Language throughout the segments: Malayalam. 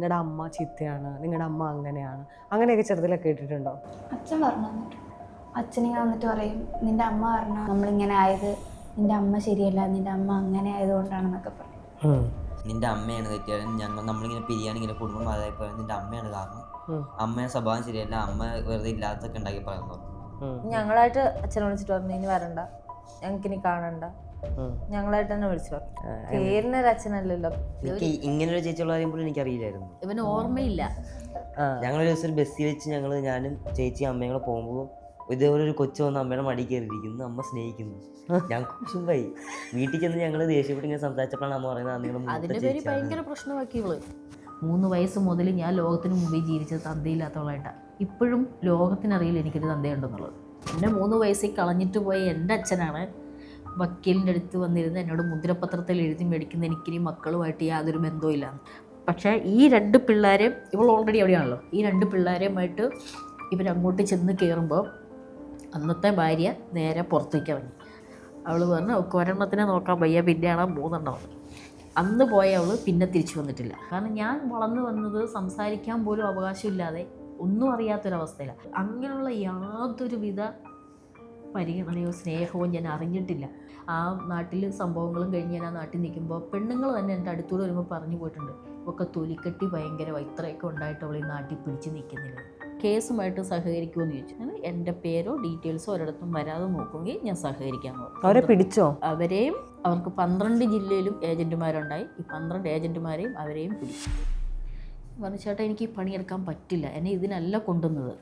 നിങ്ങളുടെ അമ്മ ചീത്തയാണ്, നിങ്ങളുടെ അമ്മ അങ്ങനെയാണ്, അങ്ങനെയൊക്കെ ചെറുതിലൊക്കെ കേട്ടിട്ടുണ്ടോ? അച്ഛൻ പറഞ്ഞു തന്നിട്ട്, അച്ഛനിങ്ങനെ വന്നിട്ട് പറയും, നിൻ്റെ അമ്മ പറഞ്ഞു നമ്മളിങ്ങനെ ആയത്, നിൻ്റെ അമ്മ ശരിയല്ല, നിൻ്റെ അമ്മ അങ്ങനെ ആയതുകൊണ്ടാണെന്നൊക്കെ പറയും. നിന്റെ അമ്മയാണ് തെറ്റിയത്, നമ്മളിങ്ങനെ പിരിയാണിങ്ങനെ കുടുംബം ബാധമായി പോയാൽ നിന്റെ അമ്മയാണ് കാരണം, അമ്മയുടെ സ്വഭാവം ശരിയല്ല, അമ്മ വെറുതെ ഇല്ലാത്തൊക്കെ ഉണ്ടാക്കി പറയുന്നു. ഞങ്ങളായിട്ട് അച്ഛനെ വിളിച്ചിട്ട് പറഞ്ഞു ഇനി വരണ്ട, ഞങ്ങൾക്കിനി കാണണ്ട, ഞങ്ങളായിട്ട് തന്നെ വിളിച്ചു പറഞ്ഞു. പേരിനൊരു അച്ഛനല്ലല്ലോ. ഇങ്ങനൊരു ചേച്ചിയുള്ള കാര്യം പോലും എനിക്കറിയില്ലായിരുന്നു. ഇവന് ഓർമ്മയില്ല. ഞങ്ങളൊരു ദിവസം ബസ്സിൽ വെച്ച് ഞാനും ചേച്ചി അമ്മയും കൂടെ പോകുമ്പോൾ ഇതേപോലെ ഒരു കൊച്ചു വന്ന് അമ്മയുടെ മടി കയറിയിരിക്കുന്നു, അമ്മ സ്നേഹിക്കുന്നു. ഞങ്ങൾക്ക് കുശുമ്പായി. വീട്ടിൽ ചെന്ന് ഞങ്ങൾ ദേഷ്യപ്പെട്ട് ഇങ്ങനെ സംസാരിച്ചപ്പോഴാണ് അമ്മ പറയുന്നത് അതിന്റെ പേര് ഭയങ്കര പ്രശ്നമാക്കി ഇവള്. 3 വയസ്സ് മുതൽ ഞാൻ ലോകത്തിന് മുമ്പിൽ ജീവിച്ചത് തന്തയില്ലാത്തവളായിട്ടാണ്. ഇപ്പോഴും ലോകത്തിനറിയില്ല എനിക്കൊരു തന്തയുണ്ടെന്നുള്ളത്. എന്നെ 3 വയസ്സിൽ കളഞ്ഞിട്ട് പോയ എൻ്റെ അച്ഛനാണ് വക്കീലിൻ്റെ അടുത്ത് വന്നിരുന്ന് എന്നോട് മുദ്രപത്രത്തിൽ എഴുതി മേടിക്കുന്ന എനിക്കിനി മക്കളുമായിട്ട് യാതൊരു ബന്ധവും ഇല്ല. പക്ഷേ ഈ 2 പിള്ളേരെയും, ഇവൾ ഓൾറെഡി അവിടെയാണല്ലോ, ഈ 2 പിള്ളേരെയുമായിട്ട് ഇവരങ്ങോട്ട് ചെന്ന് കയറുമ്പോൾ അന്നത്തെ ഭാര്യ നേരെ പുറത്തേക്ക് ഇറങ്ങി. അവൾ പറഞ്ഞു ഒരെണ്ണത്തിനെ നോക്കാൻ വയ്യ, പിന്നെയാണ് 3 എണ്ണം. അന്ന് പോയ അവൾ പിന്നെ തിരിച്ചു വന്നിട്ടില്ല. കാരണം ഞാൻ വളർന്നു വന്നത് സംസാരിക്കാൻ പോലും അവകാശമില്ലാതെ, ഒന്നും അറിയാത്തൊരവസ്ഥയിലാണ്. അങ്ങനെയുള്ള യാതൊരുവിധ പരിഗണനയോ സ്നേഹവും ഞാൻ അറിഞ്ഞിട്ടില്ല. ആ നാട്ടിൽ സംഭവങ്ങളും കഴിഞ്ഞ് ഞാൻ ആ നാട്ടിൽ നിൽക്കുമ്പോൾ പെണ്ണുങ്ങൾ തന്നെ എൻ്റെ അടുത്തൂടെ വരുമ്പോൾ പറഞ്ഞു പോയിട്ടുണ്ട്, ഒക്കെ തൊലിക്കെട്ടി ഭയങ്കര ഇത്രയൊക്കെ ഉണ്ടായിട്ട് അവൾ ഈ നാട്ടിൽ പിടിച്ച് നിൽക്കുന്നില്ല. കേസുമായിട്ട് സഹകരിക്കുമെന്ന് ചോദിച്ചു. എൻ്റെ പേരോ ഡീറ്റെയിൽസോ ഒരിടത്തും വരാതെ നോക്കുമെങ്കിൽ ഞാൻ സഹകരിക്കാമെന്ന് പറഞ്ഞു. അവരെ പിടിച്ചോ? അവരെയും, അവർക്ക് 12 ജില്ലയിലും ഏജൻറ്റുമാരുണ്ടായി. ഈ 12 ഏജൻറ്റുമാരെയും അവരെയും പിടിച്ചു. പറഞ്ഞു ചേട്ടാ എനിക്ക് ഈ പണിയെടുക്കാൻ പറ്റില്ല, എന്നെ ഇതിനല്ല കൊണ്ടുവന്നത്,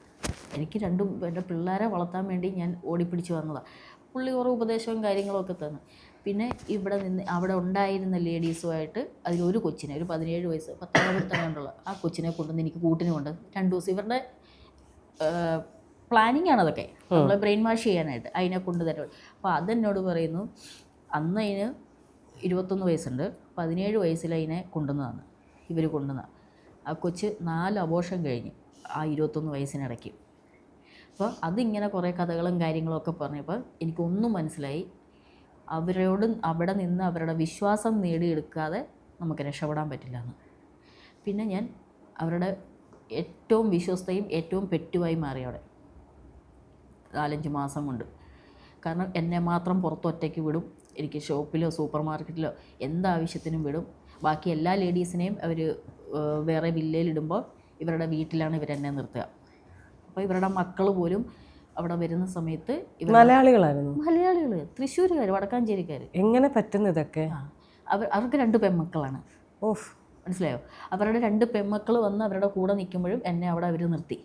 എനിക്ക് എൻ്റെ പിള്ളേരെ വളർത്താൻ വേണ്ടി ഞാൻ ഓടിപ്പിടിച്ച് വന്നതാണ്. പുള്ളി കുറേ ഉപദേശവും കാര്യങ്ങളും ഒക്കെ തന്നു. പിന്നെ ഇവിടെ നിന്ന് അവിടെ ഉണ്ടായിരുന്ന ലേഡീസുമായിട്ട് അതിലൊരു കൊച്ചിനെ, ഒരു 17 വയസ്സ് 19 തന്നെയുള്ള ആ കൊച്ചിനെ കൊണ്ടുവന്ന് എനിക്ക് കൂട്ടിന് കൊണ്ട് 2 ദിവസം ഇവരുടെ പ്ലാനിങ് ആണ് അതൊക്കെ, നമ്മളെ ബ്രെയിൻ വാഷ് ചെയ്യാനായിട്ട് അതിനെ കൊണ്ട് തരുള്ളൂ. അപ്പോൾ അതെന്നോട് പറയുന്നു, അന്ന് അതിന് 21 വയസ്സുണ്ട്, 17 വയസ്സിൽ അതിനെ കൊണ്ടുവന്നതാണ് ഇവർ കൊണ്ടുവന്നതാണ്. ആ കൊച്ച് 4 അബോർഷൻ കഴിഞ്ഞ് ആ 21 വയസ്സിനിടയ്ക്ക്. അപ്പോൾ അതിങ്ങനെ കുറേ കഥകളും കാര്യങ്ങളൊക്കെ പറഞ്ഞപ്പോൾ എനിക്കൊന്നും മനസ്സിലായി, അവരോട് അവിടെ നിന്ന് അവരുടെ വിശ്വാസം നേടിയെടുക്കാതെ നമുക്ക് രക്ഷപ്പെടാൻ പറ്റില്ല എന്ന്. പിന്നെ ഞാൻ അവരുടെ ഏറ്റവും വിശ്വസ്തയും ഏറ്റവും പെറ്റുമായി മാറി അവിടെ 4-5 മാസം കൊണ്ട്. കാരണം എന്നെ മാത്രം പുറത്തൊറ്റയ്ക്ക് വിടും, എനിക്ക് ഷോപ്പിലോ സൂപ്പർ മാർക്കറ്റിലോ എന്താവശ്യത്തിനും വിടും. ബാക്കി എല്ലാ ലേഡീസിനെയും അവർ വേറെ വില്ലയിലിടുമ്പോൾ ഇവരുടെ വീട്ടിലാണ് ഇവരെന്നെ നിർത്തുക. അപ്പോൾ ഇവരുടെ മക്കൾ പോലും അവിടെ വരുന്ന സമയത്ത് മലയാളികളായിരുന്നു. മലയാളികൾ, തൃശ്ശൂരുകാർ, വടക്കാഞ്ചേരിക്കാർ. എങ്ങനെ പറ്റുന്നു ഇതൊക്കെ? അവർക്ക് 2 പെൺമക്കളാണ്. ഓഫ്, മനസ്സിലായോ? അവരുടെ 2 പെൺമക്കൾ വന്ന് അവരുടെ കൂടെ നിൽക്കുമ്പോഴും എന്നെ അവിടെ അവർ നിർത്തി.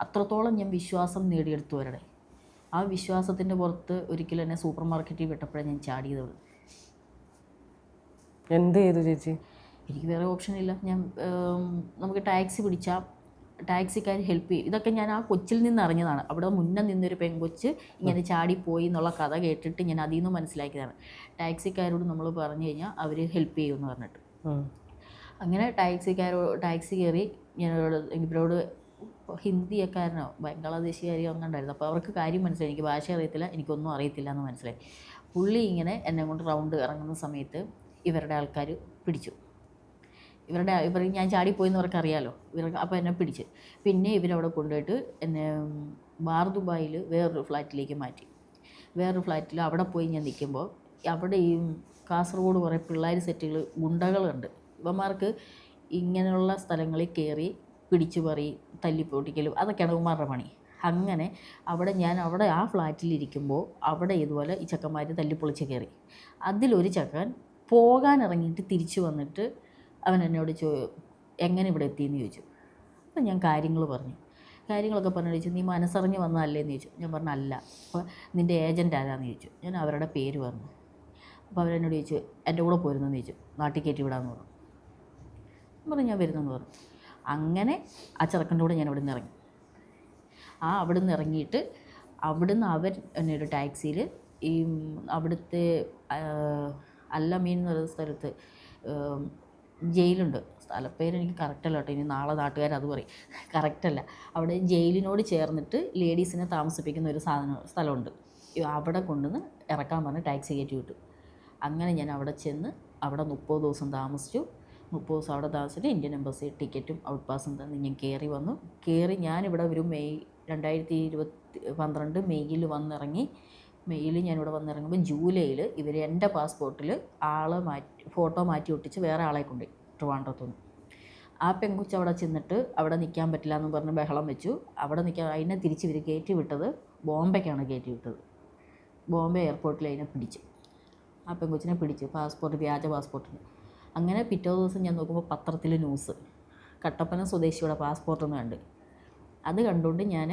അത്രത്തോളം ഞാൻ വിശ്വാസം നേടിയെടുത്തു അവരുടെ. ആ വിശ്വാസത്തിൻ്റെ പുറത്ത് ഒരിക്കലും എന്നെ സൂപ്പർ മാർക്കറ്റിൽ വിട്ടപ്പോഴാണ് ഞാൻ ചാടിയത്. എന്ത് ചെയ്തു ചേച്ചി? എനിക്ക് വേറെ ഓപ്ഷനില്ല. ഞാൻ നമുക്ക് ടാക്സി പിടിച്ചാൽ ടാക്സിക്കാർ ഹെൽപ്പ് ചെയ്യും. ഇതൊക്കെ ഞാൻ ആ കൊച്ചിൽ നിന്ന് അറിഞ്ഞതാണ്. അവിടെ മുന്നേ നിന്നൊരു പെൺകൊച്ച് ഇങ്ങനെ ചാടിപ്പോയി എന്നുള്ള കഥ കേട്ടിട്ട് ഞാൻ അതിൽ നിന്ന് മനസ്സിലാക്കിയതാണ്. ടാക്സിക്കാരോട് നമ്മൾ പറഞ്ഞു കഴിഞ്ഞാൽ അവർ ഹെൽപ്പ് ചെയ്യുമെന്ന് പറഞ്ഞിട്ട്. അങ്ങനെ ടാക്സി കയറി ഇവരോട് ഹിന്ദിക്കാരനോ ബംഗ്ലാദേശുകാരിയോ അങ്ങനെ ഉണ്ടായിരുന്നു. അപ്പോൾ അവർക്ക് കാര്യം മനസ്സിലായി, എനിക്ക് ഭാഷ അറിയത്തില്ല, എനിക്കൊന്നും അറിയത്തില്ല എന്ന് മനസ്സിലായി. പുള്ളി ഇങ്ങനെ എന്നെ കൊണ്ട് റൗണ്ട് ഇറങ്ങുന്ന സമയത്ത് ഇവരുടെ ആൾക്കാർ പിടിച്ചു. ഇവർ ഞാൻ ചാടിപ്പോയെന്ന് അവർക്ക് അറിയാമല്ലോ. അപ്പോൾ എന്നെ പിടിച്ച് പിന്നെ ഇവരവിടെ കൊണ്ടുപോയിട്ട് എന്നെ ബാർ ദുബായിൽ വേറൊരു ഫ്ലാറ്റിലേക്ക് മാറ്റി. വേറൊരു ഫ്ലാറ്റിൽ അവിടെ പോയി ഞാൻ നിൽക്കുമ്പോൾ അവിടെ ഈ കാസർഗോഡ് കുറേ പിള്ളേർ സെറ്റുകൾ ഗുണ്ടകളുണ്ട്. ഇവന്മാർക്ക് ഇങ്ങനെയുള്ള സ്ഥലങ്ങളിൽ കയറി പിടിച്ചു പറി തല്ലിപ്പൊട്ടിക്കലും അതൊക്കെയാണ് ഇവന്മാരുടെ പണി. അങ്ങനെ ഞാൻ അവിടെ ആ ഫ്ലാറ്റിലിരിക്കുമ്പോൾ അവിടെ ഇതുപോലെ ഈ ചെക്കന്മാർ തല്ലിപ്പൊളിച്ച് കയറി. അതിലൊരു ചെക്കൻ പോകാനിറങ്ങിയിട്ട് തിരിച്ചു വന്നിട്ട് അവൻ എന്നോട് എങ്ങനെ ഇവിടെ എത്തിയെന്ന് ചോദിച്ചു. അപ്പോൾ ഞാൻ കാര്യങ്ങളൊക്കെ പറഞ്ഞു ചോദിച്ചു. നീ മനസ്സറിഞ്ഞ് വന്നതല്ലേ എന്ന് ചോദിച്ചു. ഞാൻ പറഞ്ഞു അല്ല. അപ്പോൾ നിൻ്റെ ഏജൻറ്റ് ആരാന്ന് ചോദിച്ചു. ഞാൻ അവരുടെ പേര് പറഞ്ഞു. അപ്പോൾ അവരെന്നോട് ചോദിച്ചു എൻ്റെ കൂടെ പോരുന്നെന്ന് ചോദിച്ചു. നാട്ടിൽ കയറ്റി വിടാമെന്ന് പറഞ്ഞു. ഞാൻ വരുന്നെന്ന് പറഞ്ഞു. അങ്ങനെ ആ ചെറുക്കൻ്റെ കൂടെ ഞാൻ അവിടെ നിന്ന് ഇറങ്ങി. അവിടെ നിന്ന് ഇറങ്ങിയിട്ട് അവിടുന്ന് അവർ എന്നെ ഒരു ടാക്സിയിൽ ഈ അവിടുത്തെ അല്ലമീൻ എന്ന് പറയുന്ന സ്ഥലത്ത് ജയിലുണ്ട്. സ്ഥലപ്പേര് എനിക്ക് കറക്റ്റല്ല കേട്ടോ, ഇനി നാളെ നാട്ടുകാർ അത് പറയും, കറക്റ്റല്ല. അവിടെ ജയിലിനോട് ചേർന്നിട്ട് ലേഡീസിനെ താമസിപ്പിക്കുന്ന ഒരു സ്ഥലമുണ്ട്. അവിടെ കൊണ്ടുവന്ന് ഇറക്കാൻ പറഞ്ഞ് ടാക്സി കയറ്റി വിട്ടു. അങ്ങനെ ഞാൻ അവിടെ ചെന്ന് അവിടെ 30 ദിവസം താമസിച്ചു. 30 ദിവസം അവിടെ താമസിച്ചിട്ട് ഇന്ത്യൻ എംബസി ടിക്കറ്റും ഔട്ട് പാസും തന്ന് ഞാൻ കയറി വന്നു. ഞാനിവിടെ ഒരു മെയ് 2012 മെയ്യിൽ വന്നിറങ്ങി. മെയ്യിൽ ഞാനിവിടെ വന്നിറങ്ങുമ്പോൾ ജൂലൈയിൽ ഇവർ എൻ്റെ പാസ്പോർട്ടിൽ ഫോട്ടോ മാറ്റി ഒട്ടിച്ച് വേറെ ആളെ കൊണ്ടുപോയി ട്രിവാൻഡ്രത്തുനിന്ന്. ആ പെൺകുച്ച് അവിടെ ചെന്നിട്ട് അവിടെ നിൽക്കാൻ പറ്റില്ല എന്ന് പറഞ്ഞ് ബഹളം വെച്ചു. അവിടെ നിൽക്കാൻ അതിനെ തിരിച്ച് ഇവർ കയറ്റി വിട്ടത് ബോംബെക്കാണ് കയറ്റി വിട്ടത്. ബോംബെ എയർപോർട്ടിൽ അതിനെ പിടിച്ചു. ആ പെൺകുച്ചിനെ പിടിച്ചു, വ്യാജ പാസ്പോർട്ടിന്. അങ്ങനെ പിറ്റേ ദിവസം ഞാൻ നോക്കുമ്പോൾ പത്രത്തിൽ ന്യൂസ്, കട്ടപ്പന സ്വദേശിയുടെ പാസ്പോർട്ടൊന്നും കണ്ട്. അത് കണ്ടുകൊണ്ട് ഞാൻ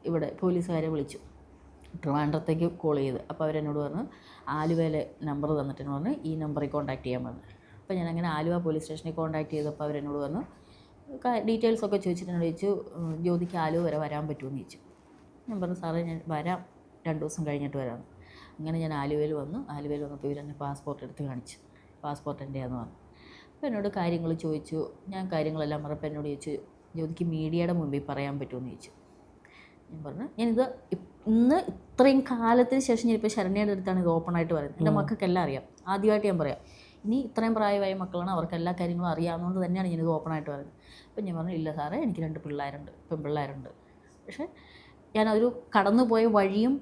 ഇവിടെ പോലീസുകാരെ വിളിച്ചു, ട്രിവാൻഡ്രത്തേക്ക് കോൾ ചെയ്ത്. അപ്പോൾ അവരെന്നോട് പറഞ്ഞു ആലുവയിലെ നമ്പർ തന്നിട്ടെന്ന് പറഞ്ഞ് ഈ നമ്പറിൽ കോൺടാക്ട് ചെയ്യാൻ പറഞ്ഞു. അപ്പോൾ ഞാനങ്ങനെ ആലുവ പോലീസ് സ്റ്റേഷനിൽ കോൺടാക്ട് ചെയ്തപ്പോൾ അവരെന്നോട് പറഞ്ഞു ഡീറ്റെയിൽസൊക്കെ ചോദിച്ചിട്ട് എന്നോട് ചോദിച്ചു ജ്യോതിക്ക് ആലുവ വരെ വരാൻ പറ്റുമെന്ന് ചോദിച്ചു. ഞാൻ പറഞ്ഞു സാറേ ഞാൻ വരാം, 2 ദിവസം കഴിഞ്ഞിട്ട് വരാം. അങ്ങനെ ഞാൻ ആലുവയിൽ വന്നപ്പോൾ ഇവരെന്നെ പാസ്പോർട്ട് എടുത്ത് കാണിച്ചു. പാസ്പോർട്ട് എൻ്റെയാന്ന് പറഞ്ഞു. അപ്പോൾ എന്നോട് കാര്യങ്ങൾ ചോദിച്ചു. ഞാൻ കാര്യങ്ങളെല്ലാം പറഞ്ഞപ്പോൾ എന്നോട് ചോദിച്ചു ജ്യോതിക്ക് മീഡിയയുടെ മുമ്പിൽ പറയാൻ പറ്റുമെന്ന് ചോദിച്ചു. ഞാൻ പറഞ്ഞു ഞാനിത് ഇന്ന് ഇത്രയും കാലത്തിന് ശേഷം ഞാനിപ്പോൾ ശരണ്യയുടെ അടുത്താണ് ഇത് ഓപ്പണായിട്ട് പറയുന്നത്. എൻ്റെ മക്കൾക്കെല്ലാം അറിയാം, ആദ്യമായിട്ട് ഞാൻ പറയാം. ഇനി ഇത്രയും പ്രായമായ മക്കളാണ്, അവർക്ക് എല്ലാ കാര്യങ്ങളും അറിയാവുന്നതുകൊണ്ട് തന്നെയാണ് ഞാനിത് ഓപ്പണായിട്ട് പറയുന്നത്. അപ്പം ഞാൻ പറഞ്ഞു ഇല്ല സാറേ എനിക്ക് 2 പെൺപിള്ളേരുണ്ട്. പക്ഷേ ഞാനതൊരു കടന്നുപോയ വഴിയും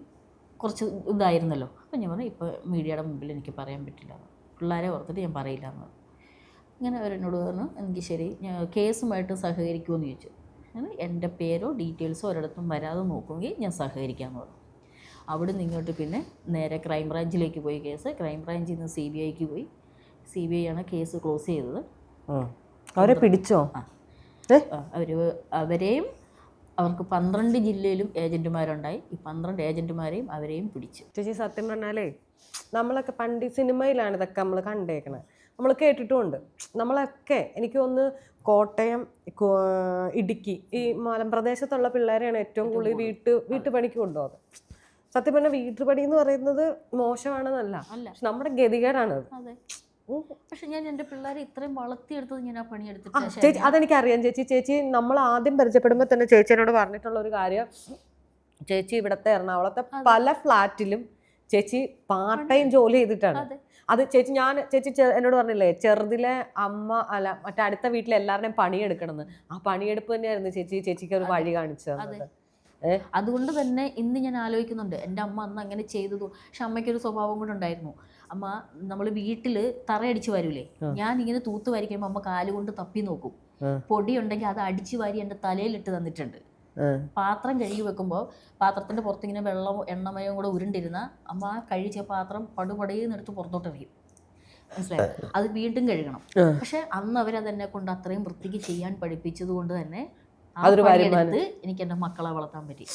കുറച്ച് ഇതായിരുന്നല്ലോ. അപ്പം ഞാൻ പറഞ്ഞു ഇപ്പോൾ മീഡിയയുടെ മുമ്പിൽ എനിക്ക് പറയാൻ പറ്റില്ല, പിള്ളേരെ ഓർത്തിട്ട് ഞാൻ പറയില്ല എന്ന് പറഞ്ഞു. അങ്ങനെ അവരെന്നോട് പറഞ്ഞു എനിക്ക് ശരി ഞാൻ കേസുമായിട്ട് സഹകരിക്കുമെന്ന് ചോദിച്ചു. എൻ്റെ പേരോ ഡീറ്റെയിൽസോ ഒരിടത്തും വരാതെ നോക്കുമെങ്കിൽ ഞാൻ സഹകരിക്കാമെന്ന് പറഞ്ഞു. അവിടെ നിന്നിങ്ങോട്ട് പിന്നെ നേരെ ക്രൈംബ്രാഞ്ചിലേക്ക് പോയി കേസ്. ക്രൈംബ്രാഞ്ചിൽ നിന്ന് CBIക്ക് പോയി. CBI ആണ് കേസ് ക്ലോസ് ചെയ്തത്. അവരെ പിടിച്ചോ? അവരെയും അവർക്ക് 12 ജില്ലയിലും ഏജൻറ്റുമാരുണ്ടായി. ഈ 12 ഏജൻറ്റുമാരെയും അവരെയും പിടിച്ചു. ചേച്ചി സത്യം പറഞ്ഞാലേ നമ്മളൊക്കെ പണ്ട് സിനിമയിലാണ് ഇതൊക്കെ നമ്മൾ കണ്ടേക്കണത്, നമ്മൾ കേട്ടിട്ടുമുണ്ട്. നമ്മളൊക്കെ എനിക്ക് തോന്നുന്നു കോട്ടയം, ഇടുക്കി ഈ മലമ്പ്രദേശത്തുള്ള പിള്ളേരെയാണ് ഏറ്റവും കൂടുതൽ വീട്ടുപണിക്ക് കൊണ്ടുപോകുന്നത്. സത്യം പറഞ്ഞാൽ വീട്ടുപണി എന്ന് പറയുന്നത് മോശമാണെന്നല്ല, പക്ഷെ നമ്മുടെ ഗതികേടാണ്. പക്ഷെ ഞാൻ എൻ്റെ പിള്ളേരെ ഇത്രയും വളർത്തിയെടുത്തത് ഞാൻ ആ പണിയെടുത്തിട്ട്. ചേച്ചി അതെനിക്കറിയാം ചേച്ചി നമ്മൾ ആദ്യം പരിചയപ്പെടുമ്പോൾ തന്നെ ചേച്ചിയോട് പറഞ്ഞിട്ടുള്ള ഒരു കാര്യം, ചേച്ചി ഇവിടുത്തെ എറണാകുളത്തെ പല ഫ്ലാറ്റിലും ചേച്ചി പാർട്ട് ടൈം ജോലി ചെയ്തിട്ടാണ്. അത് ചേച്ചി എന്നോട് പറഞ്ഞില്ലേ ചെറുതിലെ അമ്മ അല്ല മറ്റേ അടുത്ത വീട്ടിലെ എല്ലാവരുടെയും പണിയെടുക്കണമെന്ന്. ആ പണിയെടുപ്പ് തന്നെയായിരുന്നു ചേച്ചിക്ക് ഒരു വഴി കാണിച്ചത്. അതുകൊണ്ട് തന്നെ ഇന്ന് ഞാൻ ആലോചിക്കുന്നുണ്ട് എൻ്റെ അമ്മ അന്ന് അങ്ങനെ ചെയ്തതു. പക്ഷെ അമ്മയ്ക്കൊരു സ്വഭാവം കൂടെ ഉണ്ടായിരുന്നു. അമ്മ നമ്മൾ വീട്ടിൽ തറയടിച്ച് വരൂലേ, ഞാൻ ഇങ്ങനെ തൂത്ത് വരയ്ക്കുമ്പോൾ അമ്മ കാലുകൊണ്ട് തപ്പി നോക്കും. പൊടി ഉണ്ടെങ്കിൽ അത് അടിച്ചു വാരി എൻ്റെ തലയിലിട്ട് തന്നിട്ടുണ്ട്. പാത്രം കഴുകി വെക്കുമ്പോൾ പാത്രത്തിൻ്റെ പുറത്തിങ്ങനെ വെള്ളവും എണ്ണമയവും കൂടെ ഉരുണ്ടിരുന്ന അമ്മ കഴിച്ച പാത്രം പടുപടയെന്നെടുത്ത് പുറത്തോട്ട് എറിയും. മനസ്സിലായോ? അത് വീണ്ടും കഴുകണം. പക്ഷെ അന്ന് അവരതെന്നെ കൊണ്ട് അത്രയും വൃത്തിക്ക് ചെയ്യാൻ പഠിപ്പിച്ചത് കൊണ്ട് തന്നെ പണിയെടുത്ത് എനിക്ക് എൻ്റെ മക്കളെ വളർത്താൻ പറ്റി.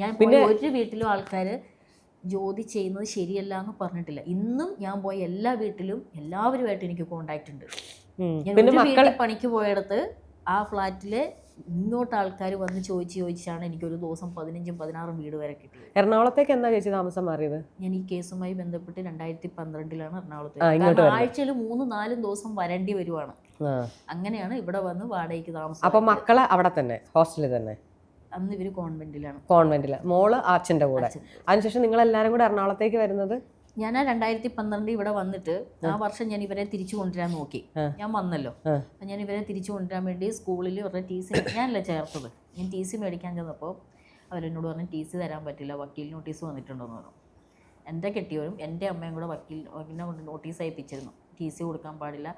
ഞാൻ പോയ ഒരു വീട്ടിലും ആൾക്കാർ ജ്യോതി ചെയ്യുന്നത് ശരിയല്ല എന്ന് പറഞ്ഞിട്ടില്ല. ഇന്നും ഞാൻ പോയ എല്ലാ വീട്ടിലും എല്ലാവരുമായിട്ട് എനിക്ക് കോണ്ടാക്ട് ഉണ്ട്. ഞാൻ ഒരു വീട്ടിൽ പണിക്ക് പോയെടുത്ത് ആ ഫ്ലാറ്റിലെ ഇങ്ങോട്ട് ആൾക്കാർ വന്ന് ചോദിച്ചാണ് എനിക്കൊരു ദിവസം 15-16 വീട് വരെ കിട്ടിയത്. എറണാകുളത്തേക്ക് എന്താ ചേച്ചി താമസം മാറിയത്? ഞാൻ ഈ കേസുമായി ബന്ധപ്പെട്ട് 2012 എറണാകുളത്ത് ആഴ്ചയിൽ 3-4 ദിവസം വരേണ്ടി വരുവാണ്. അങ്ങനെയാണ് ഇവിടെ വന്ന് വാടകയ്ക്ക് താമസം. അപ്പൊ മക്കളെ അവിടെ തന്നെ ഹോസ്റ്റലിൽ തന്നെ? അന്ന് ഇവര് കോൺവെന്റിലാണ്. മോള് അച്ഛൻ്റെ കൂടെ. അതിനുശേഷം നിങ്ങൾ എല്ലാവരും കൂടെ എറണാകുളത്തേക്ക് വരുന്നത്? ഞാൻ 2012 ഇവിടെ വന്നിട്ട് ആ വർഷം ഞാൻ ഇവരെ തിരിച്ചു കൊണ്ടുവരാൻ നോക്കി. ഞാൻ വന്നല്ലോ, അപ്പം ഞാൻ ഇവരെ തിരിച്ചു കൊണ്ടുവരാൻ വേണ്ടി സ്കൂളിൽ ഇവരുടെ TC ഞാനല്ല ചേർത്തത്. ഞാൻ TC മേടിക്കാൻ ചെന്നപ്പോൾ അവരെന്നോട് പറഞ്ഞു TC തരാൻ പറ്റില്ല, വക്കീൽ നോട്ടീസ് വന്നിട്ടുണ്ടെന്ന് പറഞ്ഞു. എൻ്റെ കെട്ടിയവരും എൻ്റെ അമ്മയും കൂടെ വക്കീലിനെ കൊണ്ട് നോട്ടീസ് അയപ്പിച്ചിരുന്നു. TC കൊടുക്കാൻ പാടില്ല,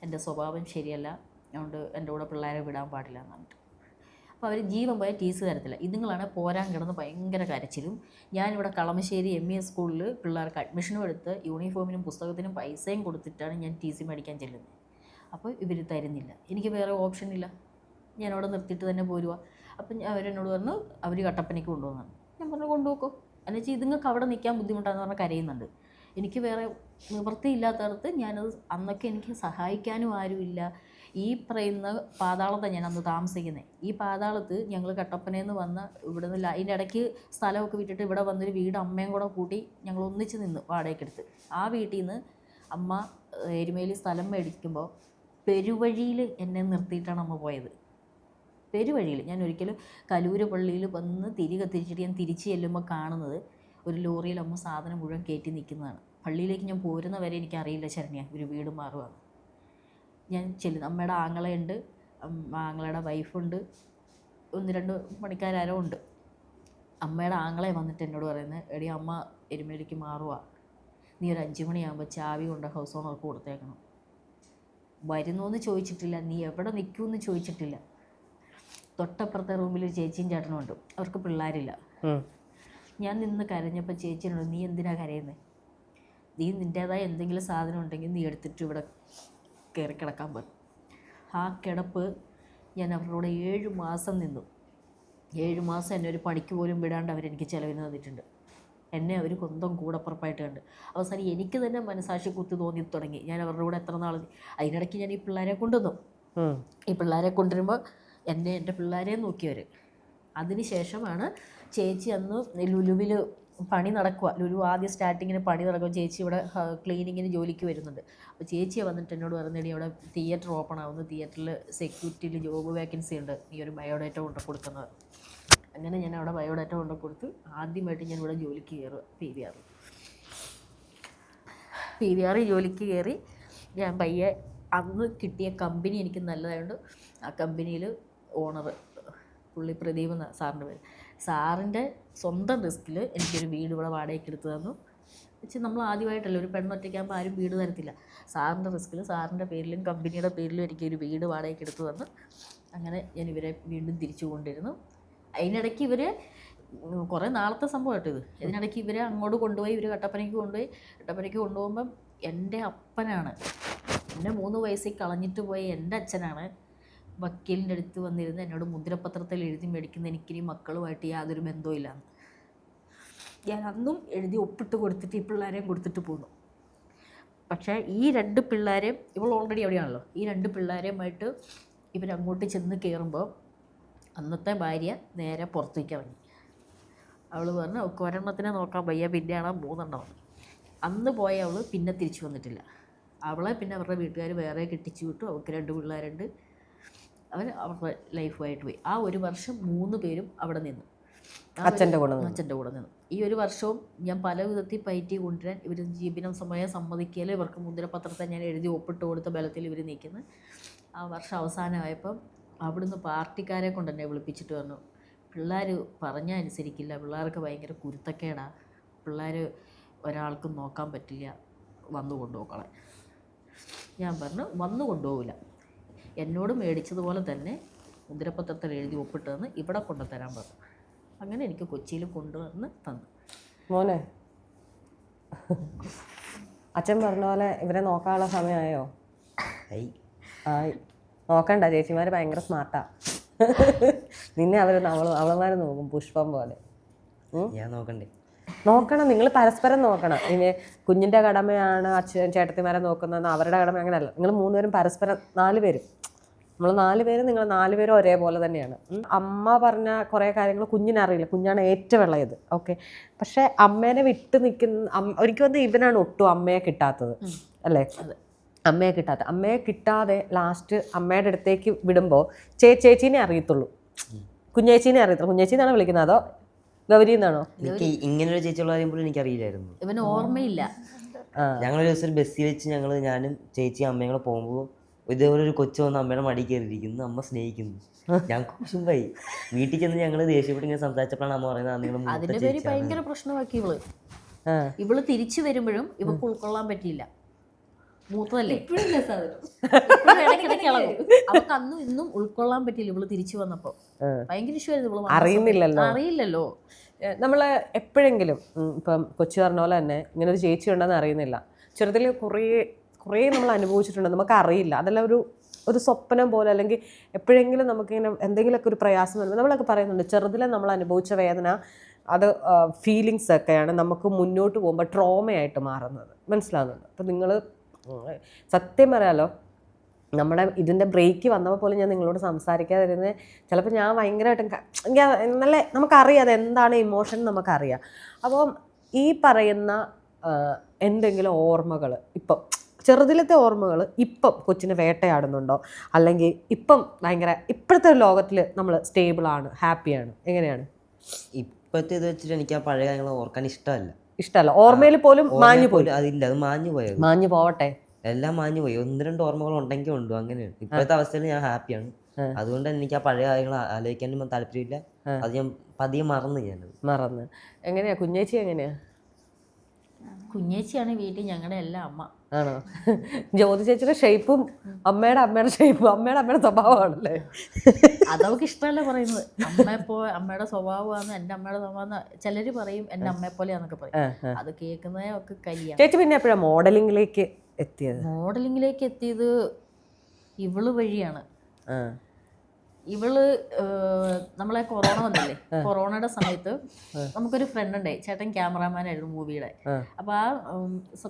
എൻ്റെ സ്വഭാവം ശരിയല്ല, അതുകൊണ്ട് എൻ്റെ കൂടെ പിള്ളേരെ വിടാൻ പാടില്ല എന്ന് പറഞ്ഞിട്ട്. അപ്പോൾ അവർ ജീവൻ പോയ TC തരത്തില്ല. ഇതുങ്ങളാണ് പോരാൻ കിടന്ന് ഭയങ്കര കരച്ചിലും. ഞാനിവിടെ കളമശ്ശേരി MES സ്കൂളിൽ പിള്ളേർക്ക് അഡ്മിഷനും എടുത്ത് യൂണിഫോമിനും പുസ്തകത്തിനും പൈസയും കൊടുത്തിട്ടാണ് ഞാൻ TC മേടിക്കാൻ ചെല്ലുന്നത്. അപ്പോൾ ഇവർ തരുന്നില്ല. എനിക്ക് വേറെ ഓപ്ഷൻ ഇല്ല, ഞാൻ അവിടെ നിർത്തിയിട്ട് തന്നെ പോരുക. അപ്പം അവരെന്നോട് പറഞ്ഞു അവർ കട്ടപ്പനയ്ക്ക് കൊണ്ടുപോകുന്നതാണ്. ഞാൻ പറഞ്ഞു കൊണ്ടുപോക്കോ, എന്നുവെച്ചാൽ ഇതുങ്ങൾക്ക് അവിടെ നിൽക്കാൻ ബുദ്ധിമുട്ടാന്ന് പറഞ്ഞാൽ കരയുന്നുണ്ട്. എനിക്ക് വേറെ നിവൃത്തിയില്ലാത്തടത്ത് ഞാനത് അന്നൊക്കെ എനിക്ക് സഹായിക്കാനും ആരുമില്ല. ഈ പറയുന്ന പാതാളത്താണ് ഞാൻ അന്ന് താമസിക്കുന്നത്. ഈ പാതാളത്ത് ഞങ്ങൾ കട്ടപ്പനയിൽ നിന്ന് വന്ന് ഇവിടെ നിന്ന് അതിൻ്റെ ഇടയ്ക്ക് സ്ഥലമൊക്കെ വിട്ടിട്ട് ഇവിടെ വന്നൊരു വീട് അമ്മയും കൂടെ കൂട്ടി ഞങ്ങൾ ഒന്നിച്ച് നിന്ന് വാടകയ്ക്കെടുത്ത്. ആ വീട്ടിൽ നിന്ന് അമ്മ എരുമേലി സ്ഥലം മേടിക്കുമ്പോൾ പെരുവഴിയിൽ എന്നെ നിർത്തിയിട്ടാണ് അമ്മ പോയത്. പെരുവഴിയിൽ ഞാൻ ഒരിക്കലും കലൂര് പള്ളിയിൽ വന്ന് തിരിച്ചിട്ട് ഞാൻ തിരിച്ച് ചെല്ലുമ്പോൾ കാണുന്നത് ഒരു ലോറിയിൽ അമ്മ സാധനം മുഴുവൻ കയറ്റി നിൽക്കുന്നതാണ്. പള്ളിയിലേക്ക് ഞാൻ പോരുന്ന വരെ എനിക്കറിയില്ല ശരണ്യ ഒരു വീട് മാറുകയാണ്. ഞാൻ ചെല്ലുന്നു. അമ്മയുടെ ആങ്ങളയുണ്ട്, ആങ്ങളയുടെ വൈഫുണ്ട്, 1-2 പണിക്കാരും ഉണ്ട്. അമ്മയുടെ ആങ്ങളെ വന്നിട്ട് എന്നോട് പറയുന്നത്, എടി അമ്മ എരുമേലിക്ക് മാറുക, നീ ഒരു 5 മണിയാകുമ്പോൾ ചാവി കൊണ്ട് ഹൗസ് ഓണർക്ക് കൊടുത്തേക്കണം. വരുന്നോന്ന് ചോദിച്ചിട്ടില്ല, നീ എവിടെ നിൽക്കുമെന്ന് ചോദിച്ചിട്ടില്ല. തൊട്ടപ്പുറത്തെ റൂമിൽ ചേച്ചിയും ചേട്ടനും ഉണ്ട്, അവർക്ക് പിള്ളേരില്ല. ഞാൻ നിന്ന് കരഞ്ഞപ്പോൾ ചേച്ചിനോട്, നീ എന്തിനാ കരയുന്നത്? നീ നിൻ്റേതായ എന്തെങ്കിലും സാധനം ഉണ്ടെങ്കിൽ നീ എടുത്തിട്ട് ഇവിടെ കയറി കിടക്കാൻ പറഞ്ഞു. ആ കിടപ്പ് ഞാൻ അവരോട് 7 മാസം നിന്നു. 7 മാസം എന്നെ ഒരു പണിക്ക് പോലും വിടാണ്ട് അവരെനിക്ക് ചിലവിന് തന്നിട്ടുണ്ട്. എന്നെ അവർ കൊന്തം കൂടപ്പുറപ്പായിട്ട് കണ്ട്. അവസാനം എനിക്ക് തന്നെ മനസാക്ഷി കുത്തി തോന്നി തുടങ്ങി. ഞാൻ അവരുടെ കൂടെ എത്ര നാൾ, അതിനിടയ്ക്ക് ഞാൻ ഈ പിള്ളേരെ കൊണ്ടുവന്നു. ഈ പിള്ളേരെ കൊണ്ടുവരുമ്പോൾ എൻ്റെ പിള്ളേരെ നോക്കിയവർ. അതിന് ശേഷമാണ് ചേച്ചി അന്ന് ലുലുവിൽ പണി നടക്കുക. ലുലു ആദ്യം സ്റ്റാർട്ടിങ്ങിന് പണി നടക്കുക. ചേച്ചി ഇവിടെ ക്ലീനിങ്ങിന് ജോലിക്ക് വരുന്നുണ്ട്. അപ്പോൾ ചേച്ചിയെ വന്നിട്ട് എന്നോട് പറഞ്ഞിട്ട്, ഇവിടെ തിയേറ്റർ ഓപ്പൺ ആവുന്നു, തിയേറ്ററിൽ സെക്യൂരിറ്റിയിൽ ജോബ് വേക്കൻസി ഉണ്ട്, നീ ഒരു ബയോഡേറ്റ കൊണ്ട് കൊടുക്കുന്നത്. അങ്ങനെ ഞാൻ അവിടെ ബയോഡാറ്റ കൊണ്ട് കൊടുത്ത് ആദ്യമായിട്ട് ഞാൻ ഇവിടെ ജോലിക്ക് കയറുക. PVR ജോലിക്ക് കയറി. ഞാൻ പയ്യെ അന്ന് കിട്ടിയ കമ്പനി എനിക്ക് നല്ലതായതുകൊണ്ട് ആ കമ്പനിയിൽ ഓണർ പുള്ളി പ്രദീപ് സാറിൻ്റെ പേര്, സാറിൻ്റെ സ്വന്തം റിസ്കിൽ എനിക്കൊരു വീട് ഇവിടെ വാടകയ്ക്ക് എടുത്തു തന്നു. വെച്ച് നമ്മൾ ആദ്യമായിട്ടല്ല, ഒരു പെണ്ണൊറ്റയ്ക്കാകുമ്പോൾ ആരും വീട് തരത്തില്ല. സാറിൻ്റെ റിസ്കിൽ സാറിൻ്റെ പേരിലും കമ്പനിയുടെ പേരിലും എനിക്കൊരു വീട് വാടകയ്ക്ക് എടുത്തു തന്നു. അങ്ങനെ ഞാൻ ഇവരെ വീണ്ടും തിരിച്ചു കൊണ്ടിരുന്നു. അതിനിടയ്ക്ക് ഇവർ കുറേ നാളത്തെ സംഭവമായിട്ട് ഇത്. ഇതിനിടയ്ക്ക് ഇവരെ അങ്ങോട്ട് കൊണ്ടുപോയി, ഇവർ കട്ടപ്പനയ്ക്ക് കൊണ്ടുപോകുമ്പം എൻ്റെ അപ്പനാണ്, എന്നെ 3 വയസ്സിൽ കളഞ്ഞിട്ട് പോയ എൻ്റെ അച്ഛനാണ് വക്കീലിൻ്റെ അടുത്ത് വന്നിരുന്ന് എന്നോട് മുദ്രപത്രത്തിൽ എഴുതി മേടിക്കുന്ന എനിക്കിനി മക്കളുമായിട്ട് യാതൊരു ബന്ധവുമില്ലാന്ന്. ഞാൻ അന്നും എഴുതി ഒപ്പിട്ട് കൊടുത്തിട്ട് ഈ പിള്ളേരെയും കൊടുത്തിട്ട് പോന്നു. പക്ഷേ ഈ 2 പിള്ളേരെയും, ഇവൾ ഓൾറെഡി അവിടെയാണല്ലോ, ഈ 2 പിള്ളേരെയുമായിട്ട് ഇവരങ്ങോട്ട് ചെന്ന് കയറുമ്പോൾ അന്നത്തെ ഭാര്യ നേരെ പുറത്തേക്ക് ഇറങ്ങി. അവൾ പറഞ്ഞു, അവൾക്ക് ഒരെണ്ണത്തിനെ നോക്കാൻ വയ്യ, പിന്നെയാണ് 3 എണ്ണം. അന്ന് പോയ അവൾ പിന്നെ തിരിച്ചു വന്നിട്ടില്ല. അവളെ പിന്നെ അവരുടെ വീട്ടുകാർ വേറെ കെട്ടിച്ചു വിട്ടു. അവൾക്ക് 2 പിള്ളേരുണ്ട്. അവർ അവരുടെ ലൈഫുമായിട്ട് പോയി. ആ ഒരു വർഷം 3 പേരും അവിടെ നിന്നു, അച്ഛൻ്റെ കൂടെ നിന്നു. ഈ ഒരു വർഷവും ഞാൻ പല വിധത്തിൽ പയറ്റി കൊണ്ടുവരാൻ ഇവർ ജീവിതം സമയം സമ്മതിക്കുകയില്ല. ഇവർക്ക് മുദ്രപത്രത്തെ ഞാൻ എഴുതി ഒപ്പിട്ട് കൊടുത്ത ബലത്തിൽ ഇവർ നിൽക്കുന്നു. ആ വർഷം അവസാനമായപ്പം അവിടുന്ന് പാർട്ടിക്കാരെ കൊണ്ട് എന്നെ വിളിപ്പിച്ചിട്ട് പറഞ്ഞു, പിള്ളേർ പറഞ്ഞാൽ അനുസരിക്കില്ല, പിള്ളേർക്ക് ഭയങ്കര കുരുത്തക്കേടാണ്, പിള്ളേർ ഒരാൾക്കും നോക്കാൻ പറ്റില്ല, വന്നു കൊണ്ടുപോക്കളെ. ഞാൻ പറഞ്ഞു, വന്നു കൊണ്ടുപോകില്ല, എന്നോട് മേടിച്ചതുപോലെ തന്നെ മുദ്രപത്രത്തിൽ എഴുതി ഒപ്പിട്ട് തന്ന് ഇവിടെ കൊണ്ടുതരാൻ പറഞ്ഞു. അങ്ങനെ എനിക്ക് കൊച്ചിയിൽ കൊണ്ടുവന്ന് തന്നു. മോനെ, അച്ഛൻ പറഞ്ഞ പോലെ ഇവരെ നോക്കാനുള്ള സമയമായോ? ആയി. നോക്കണ്ട, ചേച്ചിമാർ ഭയങ്കര സ്മാർട്ടാ. നിന്നെ അവളമാർ നോക്കും പുഷ്പം പോലെ. ഞാൻ നോക്കണം, നിങ്ങൾ പരസ്പരം നോക്കണം. ഇനി കുഞ്ഞിൻ്റെ കടമയാണ് അച്ഛൻ ചേട്ടത്തിമാരെ നോക്കുന്നതെന്ന് അവരുടെ കടമ അങ്ങനെയല്ല. നിങ്ങൾ 3 പേരും പരസ്പരം, 4 പേരും, നമ്മൾ 4 പേരും, നിങ്ങൾ 4 പേരും ഒരേപോലെ തന്നെയാണ്. അമ്മ പറഞ്ഞ കുറേ കാര്യങ്ങൾ കുഞ്ഞിനറിയില്ല, കുഞ്ഞാണ് ഏറ്റവും ഇളയത്. ഓക്കെ, പക്ഷെ അമ്മേനെ വിട്ട് നിൽക്കുന്ന ഒരിക്കലും വന്ന് ഇവനാണ് ഒട്ടും അമ്മയെ കിട്ടാത്തത്, അല്ലേ? അമ്മയെ കിട്ടാതെ ലാസ്റ്റ് അമ്മയുടെ അടുത്തേക്ക് വിടുമ്പോൾ ചേച്ചീനെ അറിയത്തുള്ളൂ, കുഞ്ഞേച്ചീനെ അറിയത്തുള്ളൂ. കുഞ്ഞേച്ചീന്നാണോ വിളിക്കുന്നത് അതോ ഗൗരി എന്നാണോ? എനിക്ക് ഇങ്ങനൊരു ചേച്ചിയുള്ള കാര്യം പോലും എനിക്കറിയില്ലായിരുന്നു. ഇവന് ഓർമ്മയില്ല. ഞങ്ങളൊരു ദിവസം ബസ്സിൽ വെച്ച് ഞാനും ചേച്ചിയും അമ്മയും കൂടെ പോകുമ്പോൾ ഇതേപോലെ ഒരു കൊച്ചു വന്ന് അമ്മയുടെ മടി കയറിയിരിക്കുന്നു, അമ്മ സ്നേഹിക്കുന്നു. ഞങ്ങൾക്ക് കുശുമ്പായി. വീട്ടിൽ ചെന്ന് ഞങ്ങൾ ദേഷ്യപ്പെട്ട് ഇങ്ങനെ സംസാരിച്ചപ്പോഴാണ് അമ്മ പറയുന്നത്, അതിന്റെ പേര് ഭയങ്കര പ്രശ്നമാക്കി ഇവള് തിരിച്ചു വരുമ്പോഴും ഇവക്ക് ഉൾക്കൊള്ളാൻ പറ്റിയില്ല. മൂത്തതല്ലേ, അവർക്ക് അന്നും ഇന്നും ഉൾക്കൊള്ളാൻ പറ്റിയില്ല. ഇവള് തിരിച്ചു വന്നപ്പോ ഭയങ്കര ഇഷ്യൂ അറിയില്ലല്ലോ. നമ്മൾ എപ്പോഴെങ്കിലും ഇപ്പം കൊച്ചു പറഞ്ഞ പോലെ തന്നെ ഇങ്ങനെ ഒരു ചേച്ചി ഉണ്ടെന്ന് അറിയുന്നില്ല. ചെറുതിൽ കുറേ നമ്മൾ അനുഭവിച്ചിട്ടുണ്ട്, നമുക്ക് അറിയില്ല. അതെല്ലാം ഒരു സ്വപ്നം പോലെ, അല്ലെങ്കിൽ എപ്പോഴെങ്കിലും നമുക്കിങ്ങനെ എന്തെങ്കിലുമൊക്കെ ഒരു പ്രയാസം വരുമ്പോൾ നമ്മളൊക്കെ പറയുന്നുണ്ട്, ചെറുതിലെ നമ്മൾ അനുഭവിച്ച വേദന അത് ഫീലിങ്സ് ഒക്കെയാണ് നമുക്ക് മുന്നോട്ട് പോകുമ്പോൾ ട്രോമയായിട്ട് മാറുന്നത്. മനസ്സിലാവുന്നുണ്ട്? അപ്പം നിങ്ങൾ സത്യം പറയാലോ, നമ്മുടെ ഇതിൻ്റെ ബ്രേക്ക് വന്നപ്പോൾ പോലും ഞാൻ നിങ്ങളോട് സംസാരിക്കാതിരുന്നത് ചിലപ്പോൾ ഞാൻ ഭയങ്കരമായിട്ടും നല്ല നമുക്കറിയാം അതെന്താണ് ഇമോഷൻ, നമുക്കറിയാം. അപ്പം ഈ പറയുന്ന എന്തെങ്കിലും ഓർമ്മകൾ, ഇപ്പം ചെറുതിലത്തെ ഓർമ്മകൾ ഇപ്പം കൊച്ചിനെ വേട്ടയാടുന്നുണ്ടോ, അല്ലെങ്കിൽ ഇപ്പം ഭയങ്കര ഇപ്പോഴത്തെ ലോകത്തിൽ നമ്മൾ സ്റ്റേബിളാണ്, ഹാപ്പിയാണ്, എങ്ങനെയാണ്? ഇപ്പോഴത്തെ ഇത് വെച്ചിട്ട് എനിക്ക് ആ പഴയ കാര്യങ്ങൾ ഓർക്കാൻ ഇഷ്ടമല്ല. ഓർമ്മയിൽ പോലും മാഞ്ഞു പോയി. അതില്ല, അത് മാഞ്ഞു പോയത്. മാഞ്ഞു പോവട്ടെ, എല്ലാം മാഞ്ഞു പോയി. 1-2 ഓർമ്മകൾ ഉണ്ടെങ്കിൽ ഉണ്ടോ അങ്ങനെയാണ്. ഇപ്പോഴത്തെ അവസ്ഥയിൽ ഞാൻ ഹാപ്പിയാണ്. അതുകൊണ്ട് എനിക്ക് ആ പഴയ കാര്യങ്ങൾ ആലോചിക്കാനും താല്പര്യമില്ല. അത് ഞാൻ പതിയെ മറന്നു. മറന്ന്. എങ്ങനെയാ കുഞ്ഞേച്ചി എങ്ങനെയാ? കുഞ്ഞേച്ചിയാണ് വീട്ടിൽ ഞങ്ങളുടെ എല്ലാം അമ്മ. ആണോ? ജ്യോതി ചേച്ചിയുടെ ഷേപ്പും അമ്മയുടെ ഷേപ്പും അമ്മയുടെ സ്വഭാവമാണല്ലേ? അതവർക്ക് ഇഷ്ടമല്ല പറയുന്നത്. അമ്മയുടെ സ്വഭാവമാണ് എൻ്റെ അമ്മയുടെ സ്വഭാവം. ചിലർ പറയും എൻ്റെ അമ്മയെ പോലെയാന്നൊക്കെ പറയും. അത് കേൾക്കുന്നതേ ഒക്കെ കരിയാണ്. ചേച്ചി പിന്നെ എപ്പോഴാണ് മോഡലിംഗിലേക്ക് എത്തിയത്? മോഡലിംഗിലേക്ക് എത്തിയത് ഇവള് വഴിയാണ്. ഇവള് നമ്മളെ കൊറോണ വന്നില്ലേ, കൊറോണയുടെ സമയത്ത് നമുക്കൊരു ഫ്രണ്ട് ഉണ്ടായി, ചേട്ടൻ ക്യാമറാമാനായിരുന്നു മൂവിയുടെ. അപ്പോൾ ആ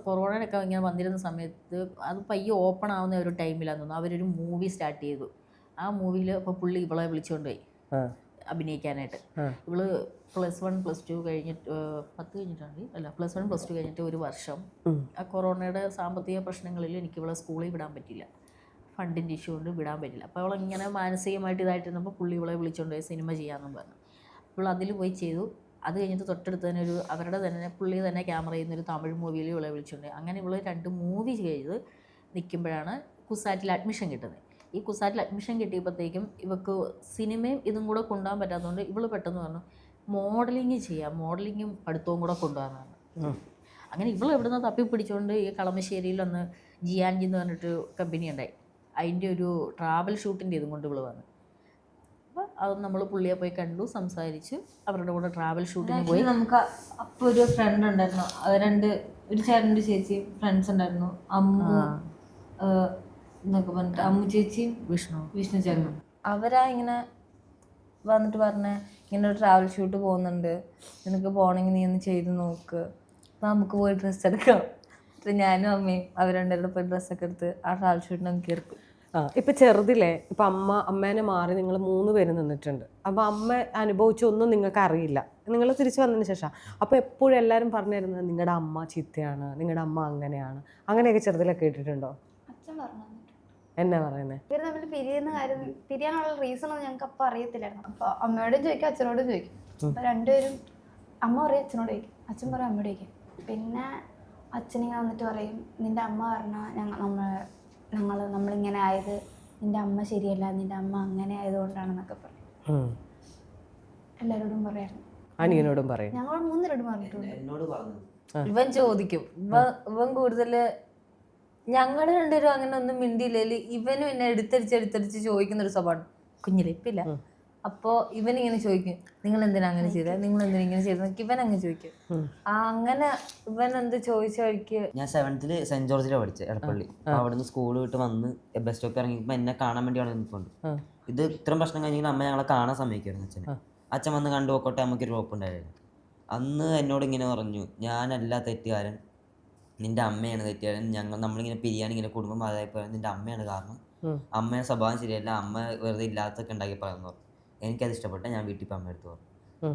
കൊറോണയൊക്കെ ഇങ്ങനെ വന്നിരുന്ന സമയത്ത് അത് പയ്യെ ഓപ്പൺ ആവുന്ന ഒരു ടൈമിലാന്ന് തോന്നുന്നു അവരൊരു മൂവി സ്റ്റാർട്ട് ചെയ്തു. ആ മൂവിയിൽ ഇപ്പോൾ പുള്ളി ഇവളെ വിളിച്ചുകൊണ്ടുപോയി അഭിനയിക്കാനായിട്ട്. ഇവള് +1 +2 കഴിഞ്ഞിട്ട് 10 കഴിഞ്ഞിട്ടാണ് അല്ല +1 +2 കഴിഞ്ഞിട്ട് ഒരു വർഷം ആ കൊറോണയുടെ സാമ്പത്തിക പ്രശ്നങ്ങളിൽ എനിക്ക് ഇവളെ സ്കൂളിൽ വിടാൻ പറ്റില്ല. ഫണ്ടിൻ്റെ ഇഷ്യൂ കൊണ്ട് വിടാൻ പറ്റില്ല. അപ്പോൾ അവളിങ്ങനെ മാനസികമായിട്ട് ഇതായിട്ടിരുന്നപ്പോൾ പുള്ളി ഇവളെ വിളിച്ചുകൊണ്ട് പോയി സിനിമ ചെയ്യാമെന്ന് പറഞ്ഞു. അപ്പോൾ അതിൽ പോയി ചെയ്തു. അത് കഴിഞ്ഞിട്ട് തൊട്ടടുത്ത് തന്നെ അവരുടെ തന്നെ പുള്ളി തന്നെ ക്യാമറ ചെയ്യുന്നൊരു തമിഴ് മൂവിയിൽ ഇവളെ വിളിച്ചുകൊണ്ട് പോയി. അങ്ങനെ ഇവള് 2 മൂവി ചെയ്ത് നിൽക്കുമ്പോഴാണ് കുസാറ്റിൽ അഡ്മിഷൻ കിട്ടുന്നത്. ഈ കുസാറ്റിൽ അഡ്മിഷൻ കിട്ടിയപ്പോഴത്തേക്കും ഇവൾക്ക് സിനിമയും ഇതും കൂടെ കൊണ്ടുപോകാൻ പറ്റാത്തതുകൊണ്ട് ഇവള് പെട്ടെന്ന് പറഞ്ഞു മോഡലിംഗ് ചെയ്യാം, മോഡലിങ്ങും പഠിത്തവും കൂടെ കൊണ്ടുപോകാനാണ്. അങ്ങനെ ഇവൾ എവിടുന്ന് തപ്പി പിടിച്ചുകൊണ്ട് ഈ കളമശ്ശേരിയിൽ ഒന്ന് ജിയാൻജി എന്ന് പറഞ്ഞിട്ടൊരു കമ്പനി ഉണ്ടായി. അതിൻ്റെ ഒരു ട്രാവൽ ഷൂട്ടിൻ്റെ ഇതും കൊണ്ട് ഇവള് വന്നു. അപ്പോൾ അത് നമ്മൾ പുള്ളിയെ പോയി കണ്ടു, സംസാരിച്ച് അവരുടെ കൂടെ ട്രാവൽ ഷൂട്ടിന് പോയി. നമുക്ക് അപ്പോൾ ഒരു ഫ്രണ്ട് ഉണ്ടായിരുന്നു, ഒരു ചേട്ടൻ്റെ ചേച്ചി ഫ്രണ്ട്സ് ഉണ്ടായിരുന്നു, അമ്മു എന്നൊക്കെ പറഞ്ഞിട്ട് അമ്മു ചേച്ചിയും വിഷ്ണു ചേട്ടനും. അവരാ ഇങ്ങനെ വന്നിട്ട് പറഞ്ഞ ഇങ്ങനെ ഒരു ട്രാവൽ ഷൂട്ട് പോകുന്നുണ്ട്, നിനക്ക് പോകണമെങ്കിൽ നീ ഒന്ന് ചെയ്ത് നോക്ക്, അപ്പോൾ നമുക്ക് പോയി ഡ്രസ്സ് എടുക്കാം. അപ്പോൾ ഞാനും അമ്മയും അവരുണ്ടെങ്കിലും പോയി ഡ്രസ്സൊക്കെ എടുത്ത് ആ ട്രാവൽ ഷൂട്ടിന് നമുക്ക് ഇറക്കും. ഇപ്പം ചെറുതിലെ ഇപ്പം അമ്മേനെ മാറി നിങ്ങൾ 3 പേര് നിന്നിട്ടുണ്ട്. അപ്പോൾ അമ്മ അനുഭവിച്ചൊന്നും നിങ്ങൾക്ക് അറിയില്ല, നിങ്ങൾ തിരിച്ചു വന്നതിന് ശേഷം. അപ്പോൾ എപ്പോഴും എല്ലാവരും പറഞ്ഞു തരുന്നത് നിങ്ങളുടെ അമ്മ ചീത്തയാണ്, നിങ്ങളുടെ അമ്മ അങ്ങനെയാണ്, അങ്ങനെയൊക്കെ ചെറുതിലൊക്കെ കേട്ടിട്ടുണ്ടോ? അച്ഛൻ പറഞ്ഞു എന്നാ പറയുന്നത്? ഇവർ തമ്മിൽ പിരിയാനുള്ള റീസൺ ഒന്നും ഞങ്ങൾക്ക് അപ്പം അറിയത്തില്ലായിരുന്നു. അപ്പോൾ അമ്മയോടും ചോദിക്കും അച്ഛനോടും ചോദിക്കും. അപ്പോൾ രണ്ടുപേരും അമ്മ പറയും അച്ഛനോട് ചോദിക്കും, അച്ഛൻ പറയും അമ്മയോട് ചോദിക്കും. പിന്നെ അച്ഛനിങ്ങനെ വന്നിട്ട് പറയും നിൻ്റെ അമ്മ പറഞ്ഞാൽ നമ്മളിങ്ങനെ ആയത് നിൻ്റെ അമ്മ ശരിയല്ല, നിൻ്റെ അമ്മ അങ്ങനെ ആയതുകൊണ്ടാണെന്നൊക്കെ പറയും. എല്ലാവരോടും പറയായിരുന്നു. അനിയനോടും പറയും. ഞങ്ങൾ 3 പേരോടും പറഞ്ഞിട്ടുണ്ട്. എന്നോട് പറഞ്ഞു. ഇവൻ ചോദിക്കും, ഇവൻ കൂടുതൽ ഞങ്ങൾ രണ്ടുപേരും അങ്ങനെ ഒന്നും മിണ്ടിയില്ലേല് ഇവനും എന്നെ എടുത്തടിച്ച് ചോദിക്കുന്നൊരു സ്വഭാവം കുഞ്ഞിലെ ഇപ്പില്ല. അപ്പോൾ ഇവനിങ്ങനെ ചോദിക്കും നിങ്ങൾ എന്തിനാ അങ്ങനെ ചെയ്തത്, നിങ്ങൾ എന്തിനാ ഇങ്ങനെ ചെയ്തത്, ഇവൻ അങ്ങ് ചോദിക്കും. അങ്ങനെ ഇവൻ എന്ത് ചോദിച്ച വഴിക്ക് ഞാൻ 7th സെന്റ് ജോർജിലാണ് പഠിച്ചത്, എടപ്പള്ളി. അപ്പോൾ അവിടുന്ന് സ്കൂൾ വിട്ട് വന്ന് ബസ് സ്റ്റോപ്പിൽ ഇറങ്ങിയപ്പോൾ എന്നെ കാണാൻ വേണ്ടി അവിടെ നിൽപ്പുണ്ട്. ഇത് ഇത്രയും പ്രശ്നം കഴിഞ്ഞെങ്കിൽ അമ്മ ഞങ്ങളെ കാണാൻ സമ്മതിക്കുമായിരുന്നു അച്ഛനെ. അച്ഛൻ വന്ന് കണ്ടു നോക്കട്ടെ, അമ്മയ്ക്കൊരു കുഴപ്പമുണ്ടായിരുന്നു. അന്ന് എന്നോട് ഇങ്ങനെ പറഞ്ഞു, ഞാനല്ല തെറ്റുകാരൻ, നിൻ്റെ അമ്മയാണ് തെറ്റുകാരൻ, നമ്മളിങ്ങനെ പിരിയാനിങ്ങനെ കുടുംബം അതായി പോയാൽ നിൻ്റെ അമ്മയാണ് കാരണം, അമ്മയുടെ സ്വഭാവം ശരിയല്ല, അമ്മ വെറുതെ ഇല്ലാത്തൊക്കെ ഉണ്ടാക്കി പറയുന്നു. എനിക്കത് ഇഷ്ടപ്പെട്ട ഞാൻ വീട്ടിൽ പോയി അമ്മ എടുത്ത് പറഞ്ഞു.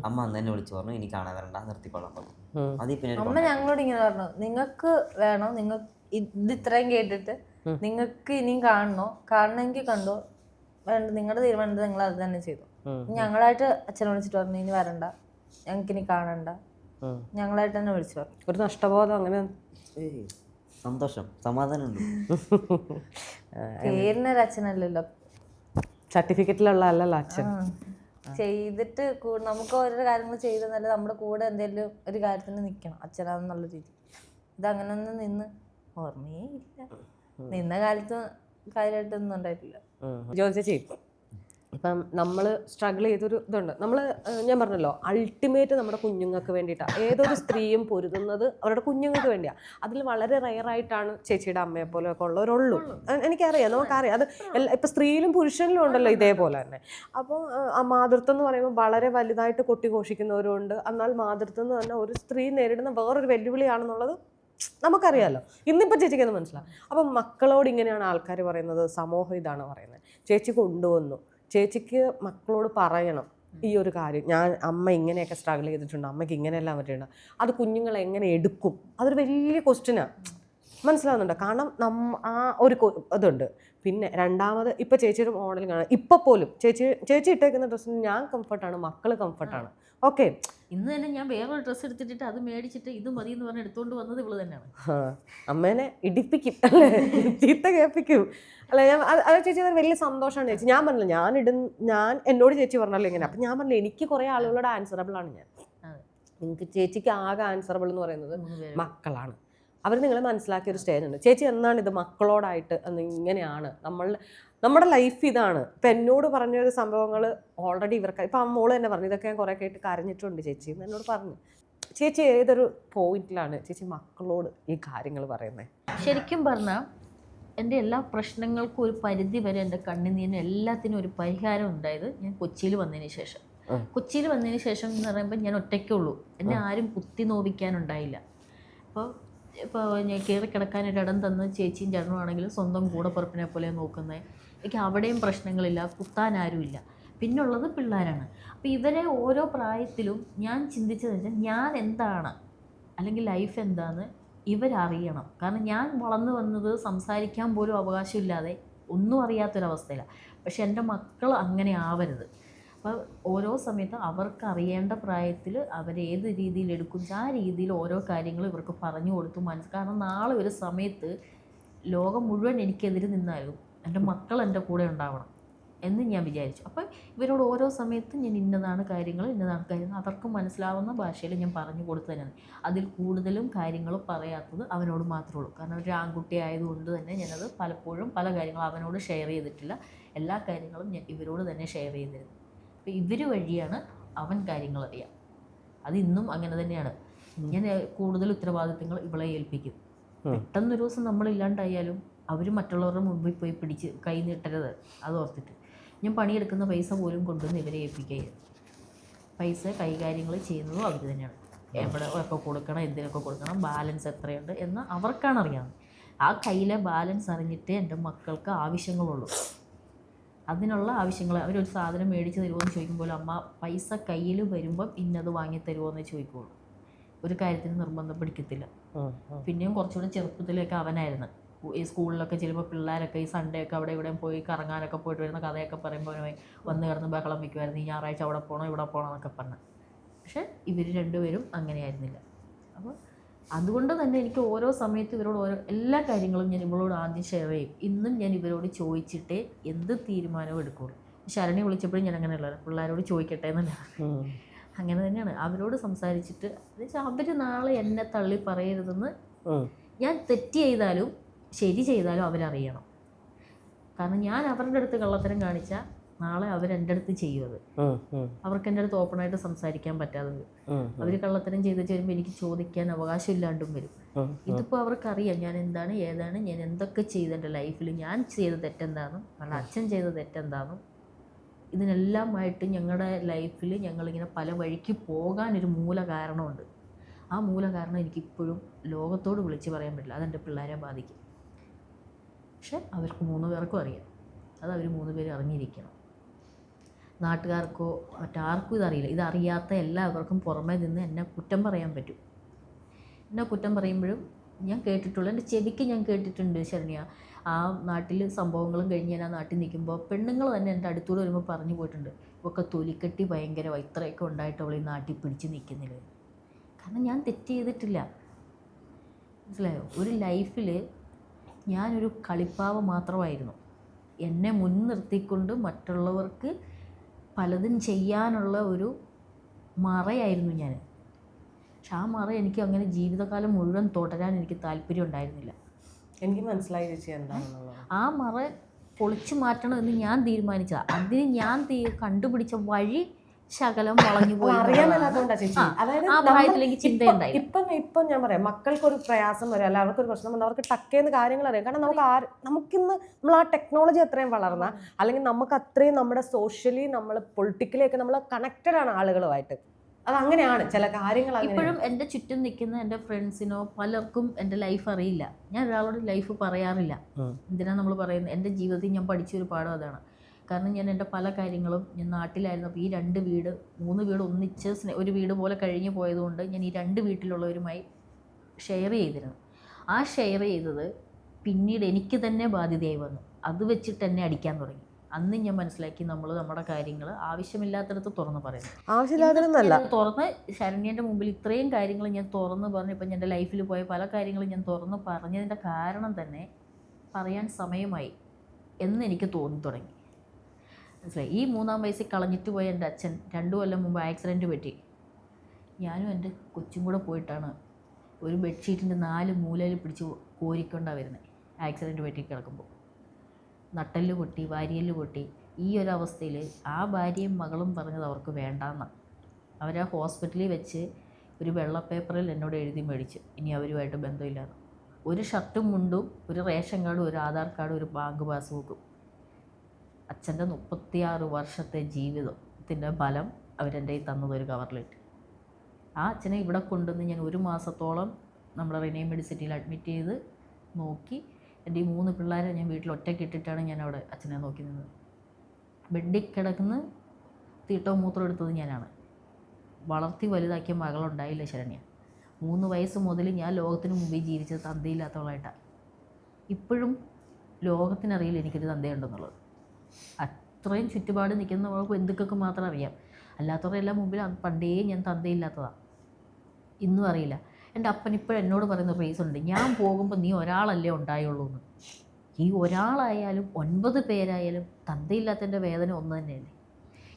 അമ്മ അന്ന് തന്നെ വിളിച്ചു പറഞ്ഞു ഇനി കാണാൻ വരണ്ട, നിർത്തിക്കൊള്ളാൻ പറഞ്ഞു. അത് പിന്നെ അമ്മ ഞങ്ങളോട് ഇങ്ങനെ പറഞ്ഞു, നിങ്ങൾക്ക് വേണോ, നിങ്ങൾ ഇത് ഇത്രയും കേട്ടിട്ട് നിങ്ങൾക്ക് ഇനിയും കാണണമെങ്കിൽ കണ്ടോ, വേണ്ട നിങ്ങളുടെ തീരുമാനത്തിൽ നിങ്ങൾ അത് തന്നെ ചെയ്തു. ഞങ്ങളായിട്ട് അച്ഛനെ വിളിച്ചിട്ട് പറഞ്ഞു ഇനി വരണ്ട, ഞങ്ങൾക്കിനി കാണണ്ട, ഞങ്ങളായിട്ട് തന്നെ വിളിച്ചു പറഞ്ഞു. ഒരു നഷ്ടബോധം അങ്ങനെ സന്തോഷം സമാധാനം ഉണ്ട്. പേരിനൊരു അച്ഛനല്ലല്ലോ, സർട്ടിഫിക്കറ്റിലുള്ള അല്ലല്ലോ അച്ഛൻ. ചെയ്തിട്ട് നമുക്ക് ഓരോ കാര്യങ്ങൾ ചെയ്തെന്നല്ല നമ്മുടെ കൂടെ എന്തെങ്കിലും ഒരു കാര്യത്തിന് നിൽക്കണം അച്ഛനാന്നുള്ള രീതി. ഇതങ്ങനെ ഒന്നും നിന്ന് ഓർമ്മയേ ഇല്ല, നിന്ന കാലത്ത് കാര്യമായിട്ടൊന്നും ഉണ്ടായിട്ടില്ല. ജോലി ചേച്ചി ഇപ്പം നമ്മൾ സ്ട്രഗിൾ ചെയ്തൊരു ഇതുണ്ട്. ഞാൻ പറഞ്ഞല്ലോ അൾട്ടിമേറ്റ് നമ്മുടെ കുഞ്ഞുങ്ങൾക്ക് വേണ്ടിയിട്ടാണ് ഏതൊരു സ്ത്രീയും പൊരുതുന്നത് അവരുടെ കുഞ്ഞുങ്ങൾക്ക് വേണ്ടിയാണ്. അതിൽ വളരെ റെയറായിട്ടാണ് ചേച്ചിയുടെ അമ്മയെ പോലെയൊക്കെ ഉള്ളവരുള്ളൂ. എനിക്കറിയാം, നമുക്കറിയാം. അത് ഇപ്പം സ്ത്രീയിലും പുരുഷനിലും ഉണ്ടല്ലോ ഇതേപോലെ തന്നെ. അപ്പോൾ ആ മാതൃത്വം എന്ന് പറയുമ്പോൾ വളരെ വലുതായിട്ട് കൊട്ടിഘോഷിക്കുന്നവരുണ്ട്. എന്നാൽ മാതൃത്വം എന്ന് പറഞ്ഞാൽ ഒരു സ്ത്രീ നേരിടുന്ന വേറൊരു വെല്ലുവിളിയാണെന്നുള്ളത് നമുക്കറിയാമല്ലോ. ഇന്നിപ്പോൾ ചേച്ചിക്ക് അത് മനസ്സിലാവും. അപ്പം മക്കളോട് ഇങ്ങനെയാണ് ആൾക്കാർ പറയുന്നത്, സമൂഹം ഇതാണ് പറയുന്നത്. ചേച്ചി കൊണ്ടുവന്നു, ചേച്ചിക്ക് മക്കളോട് പറയണം ഈ ഒരു കാര്യം, അമ്മ ഇങ്ങനെയൊക്കെ സ്ട്രഗിൾ ചെയ്തിട്ടുണ്ട്, അമ്മയ്ക്ക് ഇങ്ങനെയെല്ലാം പറ്റിയിട്ടുണ്ട്. അത് കുഞ്ഞുങ്ങൾ എങ്ങനെ എടുക്കും, അതൊരു വലിയ ക്വസ്റ്റ്യനാണ്. മനസ്സിലാവുന്നുണ്ടോ? കാരണം ആ ഒരു ഇതുണ്ട്. പിന്നെ രണ്ടാമത് ഇപ്പം ചേച്ചിയുടെ മോഡലിംഗ് ആണ്. ഇപ്പം പോലും ചേച്ചി ഇട്ടേക്കുന്ന ഡ്രസ്സിന് ഞാൻ കംഫർട്ടാണ്, മക്കൾ കംഫർട്ടാണ്. ഓക്കെ, ഇന്ന് തന്നെ ഞാൻ വേറൊരു ഡ്രസ്സ് എടുത്തിട്ട് അത് മേടിച്ചിട്ട് ഇത് മതി എന്ന് പറഞ്ഞ് എടുത്തുകൊണ്ട് വന്നത് ഇവള് തന്നെയാണ്. അമ്മേനെ ഇടിപ്പിക്കും അല്ലേ, ചീത്ത കേൾപ്പിക്കും അല്ലെ. ഞാൻ അത് ചേച്ചി അത് വലിയ സന്തോഷമാണ് ചേച്ചി. ഞാൻ പറഞ്ഞില്ല, ഞാൻ എന്നോട് ചേച്ചി പറഞ്ഞല്ലോ ഇങ്ങനെ. അപ്പം ഞാൻ പറഞ്ഞില്ല, എനിക്ക് കുറേ ആളുകളോട് ആൻസറബിൾ ആണ് ഞാൻ. നിങ്ങൾക്ക് ചേച്ചിക്ക് ആകെ ആൻസറബിൾ എന്ന് പറയുന്നത് മക്കളാണ്. അവർ നിങ്ങളെ മനസ്സിലാക്കിയ ഒരു സ്റ്റേജ് ഉണ്ട്. ചേച്ചി എന്നാണ് ഇത് മക്കളോടായിട്ട് ഇങ്ങനെയാണ് നമ്മുടെ ലൈഫ് ഇതാണ്. ഇപ്പം എന്നോട് പറഞ്ഞൊരു സംഭവങ്ങൾ ഓൾറെഡി ഇവർക്ക് ഇപ്പം മോള് തന്നെ പറഞ്ഞു, ഇതൊക്കെ ഞാൻ കുറേ കേട്ട് കരഞ്ഞിട്ടുണ്ട് ചേച്ചി എന്ന് എന്നോട് പറഞ്ഞു. ചേച്ചി ഏതൊരു പോയിന്റിലാണ് ചേച്ചി മക്കളോട് ഈ കാര്യങ്ങൾ പറയുന്നത്? ശരിക്കും പറഞ്ഞാൽ എൻ്റെ എല്ലാ പ്രശ്നങ്ങൾക്കും ഒരു പരിധി വരെ എൻ്റെ കണ്ണുനീരിന് എല്ലാത്തിനും ഒരു പരിഹാരം ഉണ്ടായത് ഞാൻ കൊച്ചിയിൽ വന്നതിന് ശേഷം. കൊച്ചിയിൽ വന്നതിന് ശേഷം എന്ന് പറയുമ്പോൾ ഞാൻ ഒറ്റയ്ക്കുള്ളൂ, എന്നെ ആരും കുത്തി നോവിക്കാനുണ്ടായില്ല. ഇപ്പോൾ ഞാൻ കയറി കിടക്കാനൊരിടം തന്ന് ചേച്ചിയും ചേട്ടനും ആണെങ്കിലും സ്വന്തം കൂടപ്പുറപ്പിനെ പോലെ നോക്കുന്നത്. എനിക്ക് അവിടെയും പ്രശ്നങ്ങളില്ല, കുത്താനാരുമില്ല. പിന്നുള്ളത് പിള്ളേരാണ്. അപ്പോൾ ഇവരെ ഓരോ പ്രായത്തിലും ഞാൻ ചിന്തിച്ചതെന്ന് വെച്ചാൽ ഞാൻ എന്താണ് അല്ലെങ്കിൽ ലൈഫ് എന്താണെന്ന് ഇവരറിയണം. കാരണം ഞാൻ വളർന്നു വന്നത് സംസാരിക്കാൻ പോലും അവകാശമില്ലാതെ ഒന്നും അറിയാത്തൊരവസ്ഥയിലാണ്. പക്ഷെ എൻ്റെ മക്കൾ അങ്ങനെ ആവരുത്. അപ്പോൾ ഓരോ സമയത്ത് അവർക്ക് അറിയേണ്ട പ്രായത്തിൽ അവരേത് രീതിയിൽ എടുക്കും ആ രീതിയിൽ ഓരോ കാര്യങ്ങൾ ഇവർക്ക് പറഞ്ഞു കൊടുത്തു കാരണം നാളെ ഒരു സമയത്ത് ലോകം മുഴുവൻ എനിക്കെതിരെ നിന്നാലും എൻ്റെ മക്കൾ എൻ്റെ കൂടെ ഉണ്ടാവണം എന്ന് ഞാൻ വിചാരിച്ചു. അപ്പോൾ ഇവരോട് ഓരോ സമയത്തും ഞാൻ ഇന്നതാണ് കാര്യങ്ങൾ അവർക്ക് മനസ്സിലാവുന്ന ഭാഷയിൽ ഞാൻ പറഞ്ഞു കൊടുത്തു തന്നെയാണ്. അതിൽ കൂടുതലും കാര്യങ്ങൾ പറയാത്തത് അവനോട് മാത്രമേ ഉള്ളൂ. കാരണം ഒരു ആൺകുട്ടി ആയതുകൊണ്ട് തന്നെ ഞാനത് പലപ്പോഴും പല കാര്യങ്ങളും അവനോട് ഷെയർ ചെയ്തിട്ടില്ല. എല്ലാ കാര്യങ്ങളും ഞാൻ ഇവരോട് തന്നെ ഷെയർ ചെയ്തിരുന്നു. അപ്പോൾ ഇവർ വഴിയാണ് അവൻ കാര്യങ്ങൾ അറിയാം. അത് ഇന്നും അങ്ങനെ തന്നെയാണ്. ഞാൻ കൂടുതൽ ഉത്തരവാദിത്തങ്ങൾ ഇവളെ ഏൽപ്പിക്കും. പെട്ടെന്നൊരു ദിവസം നമ്മളില്ലാണ്ടായാലും അവർ മറ്റുള്ളവരുടെ മുമ്പിൽ പോയി പിടിച്ച് കൈ നീട്ടരുത്, അത് ഓർത്തിട്ട് ഞാൻ പണിയെടുക്കുന്ന പൈസ പോലും കൊണ്ടുവന്ന് ഇവരെ ഏൽപ്പിക്കുകയായിരുന്നു. പൈസ കൈകാര്യങ്ങൾ ചെയ്യുന്നതും അവർ തന്നെയാണ്. എവിടെ ഒക്കെ കൊടുക്കണം, എന്തിനൊക്കെ കൊടുക്കണം, ബാലൻസ് എത്രയുണ്ട് എന്ന് അവർക്കാണ് അറിയാവുന്നത്. ആ കയ്യിലെ ബാലൻസ് അറിഞ്ഞിട്ടേ എൻ്റെ മക്കൾക്ക് ആവശ്യങ്ങളുള്ളൂ. അതിനുള്ള ആവശ്യങ്ങൾ അവരൊരു സാധനം മേടിച്ച് തരുമോ എന്ന് ചോദിക്കുമ്പോൾ അമ്മ പൈസ കയ്യിൽ വരുമ്പം ഇന്നത് വാങ്ങി തരുമോ എന്ന് ചോദിക്കുള്ളൂ. ഒരു കാര്യത്തിന് നിർബന്ധം പിടിക്കത്തില്ല. പിന്നെയും കുറച്ചുകൂടെ ചെറുപ്പത്തിലൊക്കെ അവനായിരുന്നു. ഈ സ്കൂളിലൊക്കെ ചിലപ്പോൾ പിള്ളേരൊക്കെ ഈ സൺഡേ ഒക്കെ അവിടെ ഇവിടെ പോയി കറങ്ങാനൊക്കെ പോയിട്ട് വരുന്ന കഥയൊക്കെ പറയുമ്പോൾ വന്ന് കിടന്ന് ബഹളം വയ്ക്കുമായിരുന്നു. ഈ ഞായറാഴ്ച അവിടെ പോകണം ഇവിടെ പോകണം എന്നൊക്കെ പറഞ്ഞ്. പക്ഷേ ഇവർ രണ്ടുപേരും അങ്ങനെയായിരുന്നില്ല. അപ്പോൾ അതുകൊണ്ട് തന്നെ എനിക്ക് ഓരോ സമയത്തും ഇവരോട് എല്ലാ കാര്യങ്ങളും ഞാൻ ഇവളോട് ആദ്യം ഷെയർ ചെയ്യും. ഇന്നും ഞാൻ ഇവരോട് ചോദിച്ചിട്ടേ എന്ത് തീരുമാനവും എടുക്കുള്ളൂ. ശരണി വിളിച്ചപ്പോഴും ഞാൻ അങ്ങനെയുള്ളത് പിള്ളേരോട് ചോദിക്കട്ടെ എന്നല്ല, അങ്ങനെ തന്നെയാണ്. അവരോട് സംസാരിച്ചിട്ട് അവർ നാളെ എന്നെ തള്ളി പറയരുതെന്ന്, ഞാൻ തെറ്റ് ചെയ്താലും ശരി ചെയ്താലും അവരറിയണം. കാരണം ഞാൻ അവരുടെ അടുത്ത് കള്ളത്തരം കാണിച്ചാൽ നാളെ അവരെൻ്റെ അടുത്ത് ചെയ്യും. അത് അവർക്ക് എൻ്റെ അടുത്ത് ഓപ്പണായിട്ട് സംസാരിക്കാൻ പറ്റാതെ വരും. അവർ കള്ളത്തരം ചെയ്ത് വരുമ്പോൾ എനിക്ക് ചോദിക്കാൻ അവകാശമില്ലാണ്ടും വരും. ഇതിപ്പോൾ അവർക്കറിയാം ഞാൻ എന്താണ് ഏതാണ്, ഞാൻ എന്തൊക്കെ ചെയ്ത് എൻ്റെ ലൈഫിൽ ഞാൻ ചെയ്ത തെറ്റെന്താണെന്നും അവരുടെ അച്ഛൻ ചെയ്ത തെറ്റെന്താണെന്നും ഇതിനെല്ലാമായിട്ട് ഞങ്ങളുടെ ലൈഫിൽ ഞങ്ങളിങ്ങനെ പല വഴിക്ക് പോകാനൊരു മൂല കാരണമുണ്ട്. ആ മൂല കാരണം എനിക്കിപ്പോഴും ലോകത്തോട് വിളിച്ച് പറയാൻ പറ്റില്ല. അതെൻ്റെ പിള്ളേരെ ബാധിക്കും. പക്ഷെ അവർക്ക് 3 പേർക്കും അറിയാം. അത് അവർ 3 പേരും അറിഞ്ഞിരിക്കണം. നാട്ടുകാർക്കോ മറ്റാർക്കും ഇതറിയില്ല. ഇതറിയാത്ത എല്ലാവർക്കും പുറമേ നിന്ന് എന്നെ കുറ്റം പറയാൻ പറ്റും. എന്നെ കുറ്റം പറയുമ്പോഴും ഞാൻ കേട്ടിട്ടുള്ളൂ, എൻ്റെ ചെവിക്ക് ഞാൻ കേട്ടിട്ടുണ്ട് ശരണ്യ, ആ നാട്ടിൽ സംഭവങ്ങളും കഴിഞ്ഞ് ഞാൻ ആ നാട്ടിൽ നിൽക്കുമ്പോൾ പെണ്ണുങ്ങൾ തന്നെ എൻ്റെ അടുത്തൂടെ വരുമ്പോൾ പറഞ്ഞു പോയിട്ടുണ്ട്, ഇവൊക്കെ തൊലിക്കെട്ടി ഭയങ്കരമായി ഇത്രയൊക്കെ ഉണ്ടായിട്ട് അവൾ ഈ നാട്ടിൽ പിടിച്ച് നിൽക്കുന്നില്ല. കാരണം ഞാൻ തെറ്റ് ചെയ്തിട്ടില്ല. മനസ്സിലായോ? ഒരു ലൈഫിൽ ഞാനൊരു കളിപ്പാവ മാത്രമായിരുന്നു. എന്നെ മുൻനിർത്തിക്കൊണ്ട് മറ്റുള്ളവർക്ക് പലതും ചെയ്യാനുള്ള ഒരു മറയായിരുന്നു ഞാൻ. പക്ഷെ ആ മറ എനിക്ക് അങ്ങനെ ജീവിതകാലം മുഴുവൻ തുടരാൻ എനിക്ക് താല്പര്യം ഉണ്ടായിരുന്നില്ല. എനിക്ക് മനസ്സിലായി ചേച്ചി എന്താണെന്നുള്ളത്. ആ മറ പൊളിച്ചു മാറ്റണം എന്ന് ഞാൻ തീരുമാനിച്ചതാണ്. അതിന് ഞാൻ കണ്ടുപിടിച്ച വഴി ശകലം വളഞ്ഞു പോയി. അറിയാമല്ലാത്തോണ്ടാ ചേച്ചി. അതായത് ആ പ്രായത്തിലേക്ക് ചിന്തയുണ്ടായി. ഇപ്പം ഞാൻ പറയാം, മക്കൾക്കൊരു പ്രയാസം വരും, അല്ല അവർക്കൊരു പ്രശ്നം വന്നാൽ അവർക്ക് ടക്കേന്ന് കാര്യങ്ങൾ അറിയാം. കാരണം നമുക്കിന്ന് നമ്മൾ ആ ടെക്നോളജി അത്രയും വളർന്ന, അല്ലെങ്കിൽ നമുക്ക് അത്രയും നമ്മുടെ സോഷ്യലി നമ്മൾ പൊളിറ്റിക്കലി ഒക്കെ നമ്മൾ കണക്റ്റഡ് ആണ് ആളുകളുമായിട്ട്. അതങ്ങനെയാണ് ചില കാര്യങ്ങൾ. ഇപ്പോഴും എൻ്റെ ചുറ്റും നിൽക്കുന്ന എൻ്റെ ഫ്രണ്ട്സിനോ പലർക്കും എൻ്റെ ലൈഫ് അറിയില്ല. ഞാൻ ഒരാളോട് ലൈഫ് പറയാറില്ല. എന്തിനാണ് നമ്മൾ പറയുന്നത്? എൻ്റെ ജീവിതത്തിൽ ഞാൻ പഠിച്ചൊരു പാഠം അതാണ്. കാരണം ഞാൻ എൻ്റെ പല കാര്യങ്ങളും ഞാൻ നാട്ടിലായിരുന്നപ്പോൾ ഈ 2 വീട് 3 വീട് ഒന്നിച്ച് ഒരു വീട് പോലെ കഴിഞ്ഞു പോയതുകൊണ്ട് ഞാൻ ഈ 2 വീട്ടിലുള്ളവരുമായി ഷെയർ ചെയ്തിരുന്നു. ആ ഷെയർ ചെയ്തത് പിന്നീട് എനിക്ക് തന്നെ ബാധ്യതയായി വന്നു. അത് വെച്ചിട്ട് എന്നെ അടിക്കാൻ തുടങ്ങി. അന്ന് ഞാൻ മനസ്സിലാക്കി നമ്മൾ നമ്മുടെ കാര്യങ്ങൾ ആവശ്യമില്ലാത്തടത്ത് തുറന്ന് പറയുന്നു. ആവശ്യമില്ലാത്തതൊന്നല്ല. തുറന്ന് ശരണ്യൻ്റെ മുമ്പിൽ ഇത്രയും കാര്യങ്ങൾ ഞാൻ തുറന്ന് പറഞ്ഞു. ഇപ്പം എൻ്റെ ലൈഫിൽ പോയ പല കാര്യങ്ങളും ഞാൻ തുറന്ന് പറഞ്ഞതിൻ്റെ കാരണം തന്നെ പറയാൻ സമയമായി എന്ന് എനിക്ക് തോന്നി തുടങ്ങി. മനസ്സിലായി. ഈ 3-ാം വയസ്സിൽ കളഞ്ഞിട്ട് പോയ എൻ്റെ അച്ഛൻ 2 കൊല്ലം മുമ്പ് ആക്സിഡൻറ്റ് പറ്റി. ഞാനും എൻ്റെ കൊച്ചും കൂടെ പോയിട്ടാണ് ഒരു ബെഡ്ഷീറ്റിൻ്റെ 4 മൂലയിൽ പിടിച്ച് കോരിക്കൊണ്ടാണ് വരുന്നത്. ആക്സിഡൻറ്റ് പറ്റി കിടക്കുമ്പോൾ നട്ടെല്ല് പൊട്ടി, വാരിയെല്ല് പൊട്ടി. ഈ ഒരു അവസ്ഥയിൽ ആ ഭാര്യയും മകളും പറഞ്ഞത് അവർക്ക് വേണ്ടാന്നാണ്. അവരാ ഹോസ്പിറ്റലിൽ വെച്ച് ഒരു വെള്ള പേപ്പറിൽ എന്നോട് എഴുതി മേടിച്ച് ഇനി അവരുമായിട്ട് ബന്ധമില്ലാതെ. ഒരു ഷർട്ടും മുണ്ടും, ഒരു റേഷൻ കാർഡും, ഒരു ആധാർ കാർഡും, ഒരു ബാങ്ക് പാസ്ബുക്കും. അച്ഛൻ്റെ 36 വർഷത്തെ ജീവിതത്തിൻ്റെ ഫലം അവരെൻ്റെ കയ്യിൽ തന്നത് ഒരു കവറിലിട്ട്. ആ അച്ഛനെ ഇവിടെ കൊണ്ടുവന്ന് ഞാൻ 1 മാസത്തോളം നമ്മുടെ റിനൈ മെഡിസിറ്റിയിൽ അഡ്മിറ്റ് ചെയ്ത് നോക്കി. എൻ്റെ ഈ 3 പിള്ളേരെ ഞാൻ വീട്ടിൽ ഒറ്റയ്ക്ക് ഇട്ടിട്ടാണ് ഞാൻ അവിടെ അച്ഛനെ നോക്കി നിന്നത്. ബെഡിൽ കിടക്കുന്ന തീട്ടവും മൂത്രവും എടുത്തത് ഞാനാണ്. വളർത്തി വലുതാക്കിയ മകളുണ്ടായില്ല ശരണ്യ. 3 വയസ്സ് മുതൽ ഞാൻ ലോകത്തിന് മുമ്പിൽ ജീവിച്ചത് തന്തയില്ലാത്തവളായിട്ടാണ്. ഇപ്പോഴും ലോകത്തിനറിയില്ല എനിക്കൊരു തന്തയുണ്ടെന്നുള്ളത്. അത്രയും ചുറ്റുപാട് നിൽക്കുന്ന ബന്ധുക്കൾക്ക് മാത്രം അറിയാം. അല്ലാത്തവരെല്ലാം മുമ്പിൽ പണ്ടേ ഞാൻ തന്തയില്ലാത്തതാണ്. ഇന്നും അറിയില്ല. എൻ്റെ അപ്പൻ ഇപ്പോഴും എന്നോട് പറയുന്ന റീസൺ ഉണ്ട്. ഞാൻ പോകുമ്പോൾ നീ ഒരാളല്ലേ ഉണ്ടായുള്ളൂ എന്ന്. ഈ ഒരാളായാലും 9 പേരായാലും തന്തയില്ലാത്തതിൻ്റെ വേദന ഒന്ന് തന്നെയല്ലേ.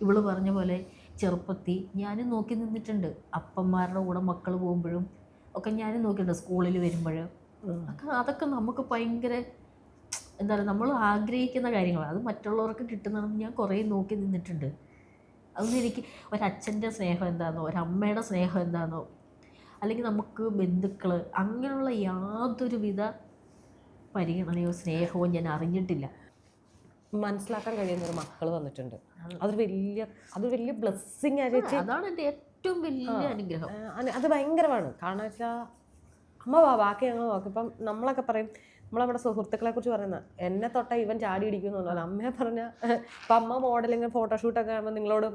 ഇവള് പറഞ്ഞ പോലെ ചെറുപ്പത്തിൽ ഞാനും നോക്കി നിന്നിട്ടുണ്ട്. അപ്പന്മാരുടെ കൂടെ മക്കൾ പോകുമ്പോഴും ഒക്കെ ഞാനും നോക്കിയിട്ടുണ്ട്. സ്കൂളിൽ വരുമ്പോഴും അതൊക്കെ നമുക്ക് ഭയങ്കര എന്താ പറയുക, നമ്മൾ ആഗ്രഹിക്കുന്ന കാര്യങ്ങളാണ്. അത് മറ്റുള്ളവർക്ക് കിട്ടുന്നതെന്ന് ഞാൻ കുറേ നോക്കി നിന്നിട്ടുണ്ട്. അതൊന്നും എനിക്ക് ഒരച്ഛൻ്റെ സ്നേഹം എന്താണെന്നോ ഒരമ്മയുടെ സ്നേഹം എന്താണെന്നോ അല്ലെങ്കിൽ നമുക്ക് ബന്ധുക്കൾ അങ്ങനെയുള്ള യാതൊരുവിധ പരിഗണനയോ സ്നേഹവും ഞാൻ അറിഞ്ഞിട്ടില്ല. മനസ്സിലാക്കാൻ കഴിയുന്ന ഒരു മക്കൾ വന്നിട്ടുണ്ട്. അതൊരു വലിയ ബ്ലെസ്സിങ് ആ ചേച്ചി. അതാണ് എൻ്റെ ഏറ്റവും വലിയ അനുഗ്രഹം. അത് ഭയങ്കരമാണ്. കാരണം വെച്ചാൽ അമ്മ ബാക്കി ഞങ്ങൾ നോക്കും. ഇപ്പം നമ്മളൊക്കെ പറയും, നമ്മളവിടെ സുഹൃത്തുക്കളെ കുറിച്ച് പറയുന്ന എന്നെ തൊട്ട ഇവൻ ചാടി ഇടിക്കുന്നുണ്ടല്ലോ. അമ്മയെ പറഞ്ഞാൽ ഇപ്പം അമ്മ മോഡലിങ് ഫോട്ടോഷൂട്ടൊക്കെ കാണുമ്പോൾ നിങ്ങളോട്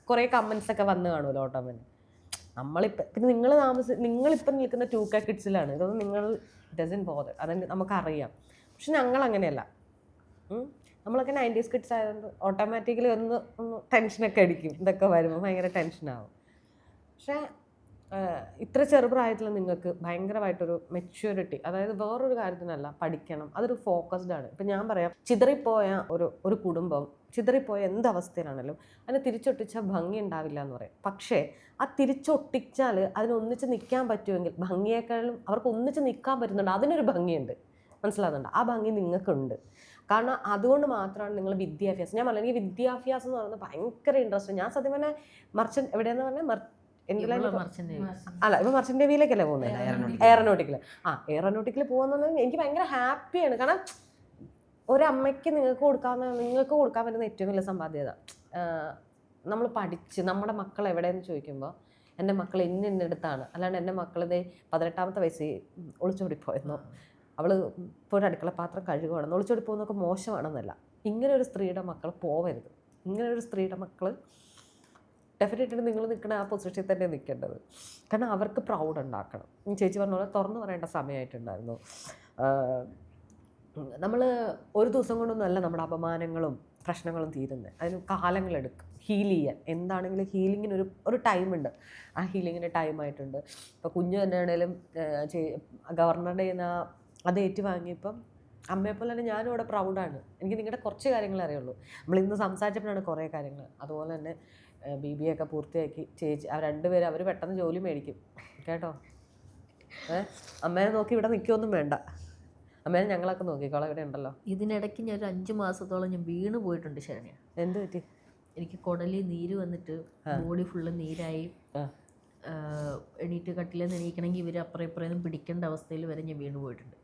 കുറേ കമൻസ് ഒക്കെ വന്ന് കാണുമല്ലോ ഓട്ടോമന്. നമ്മളിപ്പോൾ പിന്നെ നിങ്ങളിപ്പം നിൽക്കുന്ന 2K കിഡ്സിലാണ്. ഇതൊന്നും നിങ്ങൾ ഡസൻ ബോദർ. അതെങ്കിൽ നമുക്കറിയാം. പക്ഷെ ഞങ്ങൾ അങ്ങനെയല്ല. നമ്മളൊക്കെ 90s കിഡ്സ് ആയതുകൊണ്ട് ഓട്ടോമാറ്റിക്കലി ഒന്ന് ടെൻഷനൊക്കെ അടിക്കും. ഇതൊക്കെ വരുമ്പോൾ ഭയങ്കര ടെൻഷനാവും. പക്ഷേ ഇത്ര ചെറുപ്രായത്തിൽ നിങ്ങൾക്ക് ഭയങ്കരമായിട്ടൊരു മെച്യൂരിറ്റി, അതായത് വേറൊരു കാര്യത്തിനല്ല, പഠിക്കണം, അതൊരു ഫോക്കസ്ഡ് ആണ്. ഇപ്പം ഞാൻ പറയാം, ചിതറിപ്പോയ ഒരു കുടുംബം, ചിതറിപ്പോയ എന്തവസ്ഥയിലാണല്ലോ അതിനെ തിരിച്ചൊട്ടിച്ചാൽ ഭംഗി ഉണ്ടാവില്ല എന്ന് പറയും. പക്ഷേ ആ തിരിച്ചൊട്ടിച്ചാൽ അതിനൊന്നിച്ച് നിൽക്കാൻ പറ്റുമെങ്കിൽ ഭംഗിയേക്കാളും അവർക്ക് ഒന്നിച്ച് നിൽക്കാൻ പറ്റുന്നുണ്ട്. അതിനൊരു ഭംഗിയുണ്ട്. മനസ്സിലാകുന്നുണ്ട്? ആ ഭംഗി നിങ്ങൾക്കുണ്ട്. കാരണം അതുകൊണ്ട് മാത്രമാണ് നിങ്ങൾ വിദ്യാഭ്യാസം, ഞാൻ പറഞ്ഞത് എനിക്ക് വിദ്യാഭ്യാസം എന്ന് പറയുന്നത് ഭയങ്കര ഇൻട്രസ്റ്റ്. ഞാൻ സത്യം പറഞ്ഞാൽ മർച്ചൻ്റ് എവിടെയെന്ന് പറഞ്ഞാൽ അല്ല ഇപ്പൊ മർച്ചൻ്റ് നേവിയിലേക്കല്ലേ പോകുന്നത്, എയറോനോട്ടിക്കൽ. എയറോനോട്ടിക്കൽ പോകുന്നത് എനിക്ക് ഭയങ്കര ഹാപ്പിയാണ്. കാരണം ഒരമ്മയ്ക്ക് നിങ്ങൾക്ക് കൊടുക്കാൻ പറ്റുന്ന ഏറ്റവും വലിയ സമ്പാദ്യത, നമ്മൾ പഠിച്ച് നമ്മുടെ മക്കൾ എവിടെയെന്ന് ചോദിക്കുമ്പോൾ എൻ്റെ മക്കൾ ഇന്നടുത്താണ്, അല്ലാണ്ട് എൻ്റെ മക്കളിതേ 18ാമത്തെ വയസ്സിൽ ഒളിച്ചോടിപ്പോയെന്നോ അവൾ ഇപ്പോൾ ഒരു അടുക്കള പാത്രം കഴുകുകയാണെന്ന് ഒളിച്ചോടി പോകുന്നതൊക്കെ മോശമാണെന്നല്ല. ഇങ്ങനെ ഒരു സ്ത്രീയുടെ മക്കൾ പോവരുത്. ഇങ്ങനെ ഒരു സ്ത്രീയുടെ മക്കൾ ഡെഫിനറ്റായിട്ട് നിങ്ങൾ നിൽക്കുന്ന ആ പൊസിഷനിൽ തന്നെ നിൽക്കേണ്ടത്. കാരണം അവർക്ക് പ്രൗഡ് ഉണ്ടാക്കണം. ചേച്ചി പറഞ്ഞ പോലെ തുറന്നു പറയേണ്ട സമയമായിട്ടുണ്ടായിരുന്നു. നമ്മൾ ഒരു ദിവസം കൊണ്ടൊന്നുമല്ല നമ്മുടെ അപമാനങ്ങളും പ്രശ്നങ്ങളും തീരുന്നത്. അതിന് കാലങ്ങളെടുക്കും ഹീൽ ചെയ്യാൻ. എന്താണെങ്കിലും ഹീലിങ്ങിന് ഒരു ടൈമുണ്ട്. ആ ഹീലിങ്ങിന് ടൈമായിട്ടുണ്ട്. ഇപ്പോൾ കുഞ്ഞു തന്നെയാണേലും ഗവർണറുടെ കയ്യിൽ നിന്ന് അത് ഏറ്റുവാങ്ങിയപ്പം അമ്മയെപ്പോലെ തന്നെ ഞാനും ഇവിടെ പ്രൗഡാണ്. എനിക്ക് നിങ്ങളുടെ കുറച്ച് കാര്യങ്ങളെ അറിയുള്ളൂ. നമ്മളിന്ന് സംസാരിച്ചപ്പോഴാണ് കുറേ കാര്യങ്ങൾ. അതുപോലെ തന്നെ BBA ഒക്കെ പൂർത്തിയാക്കി ചേച്ചി രണ്ടുപേരും അവർ പെട്ടെന്ന് ജോലി മേടിക്കും കേട്ടോ. അമ്മേനെ നോക്കി ഇവിടെ നിൽക്കുകയൊന്നും വേണ്ട, അമ്മേനെ ഞങ്ങളൊക്കെ നോക്കിക്കോളാം, ഇവിടെ ഉണ്ടല്ലോ. ഇതിനിടയ്ക്ക് ഞാൻ ഒരു 5 മാസത്തോളം ഞാൻ വീണ് പോയിട്ടുണ്ട് ശരണ്യ. എന്ത് പറ്റി? എനിക്ക് കുടലിൽ നീര് വന്നിട്ട് ബോഡി ഫുള്ള് നീരായി. എണീറ്റ് കട്ടിലെന്ന് എണീക്കണമെങ്കിൽ ഇവർ അപ്പുറം ഇപ്പുറം പിടിക്കേണ്ട അവസ്ഥയിൽ വരെ ഞാൻ വീണ് പോയിട്ടുണ്ട്.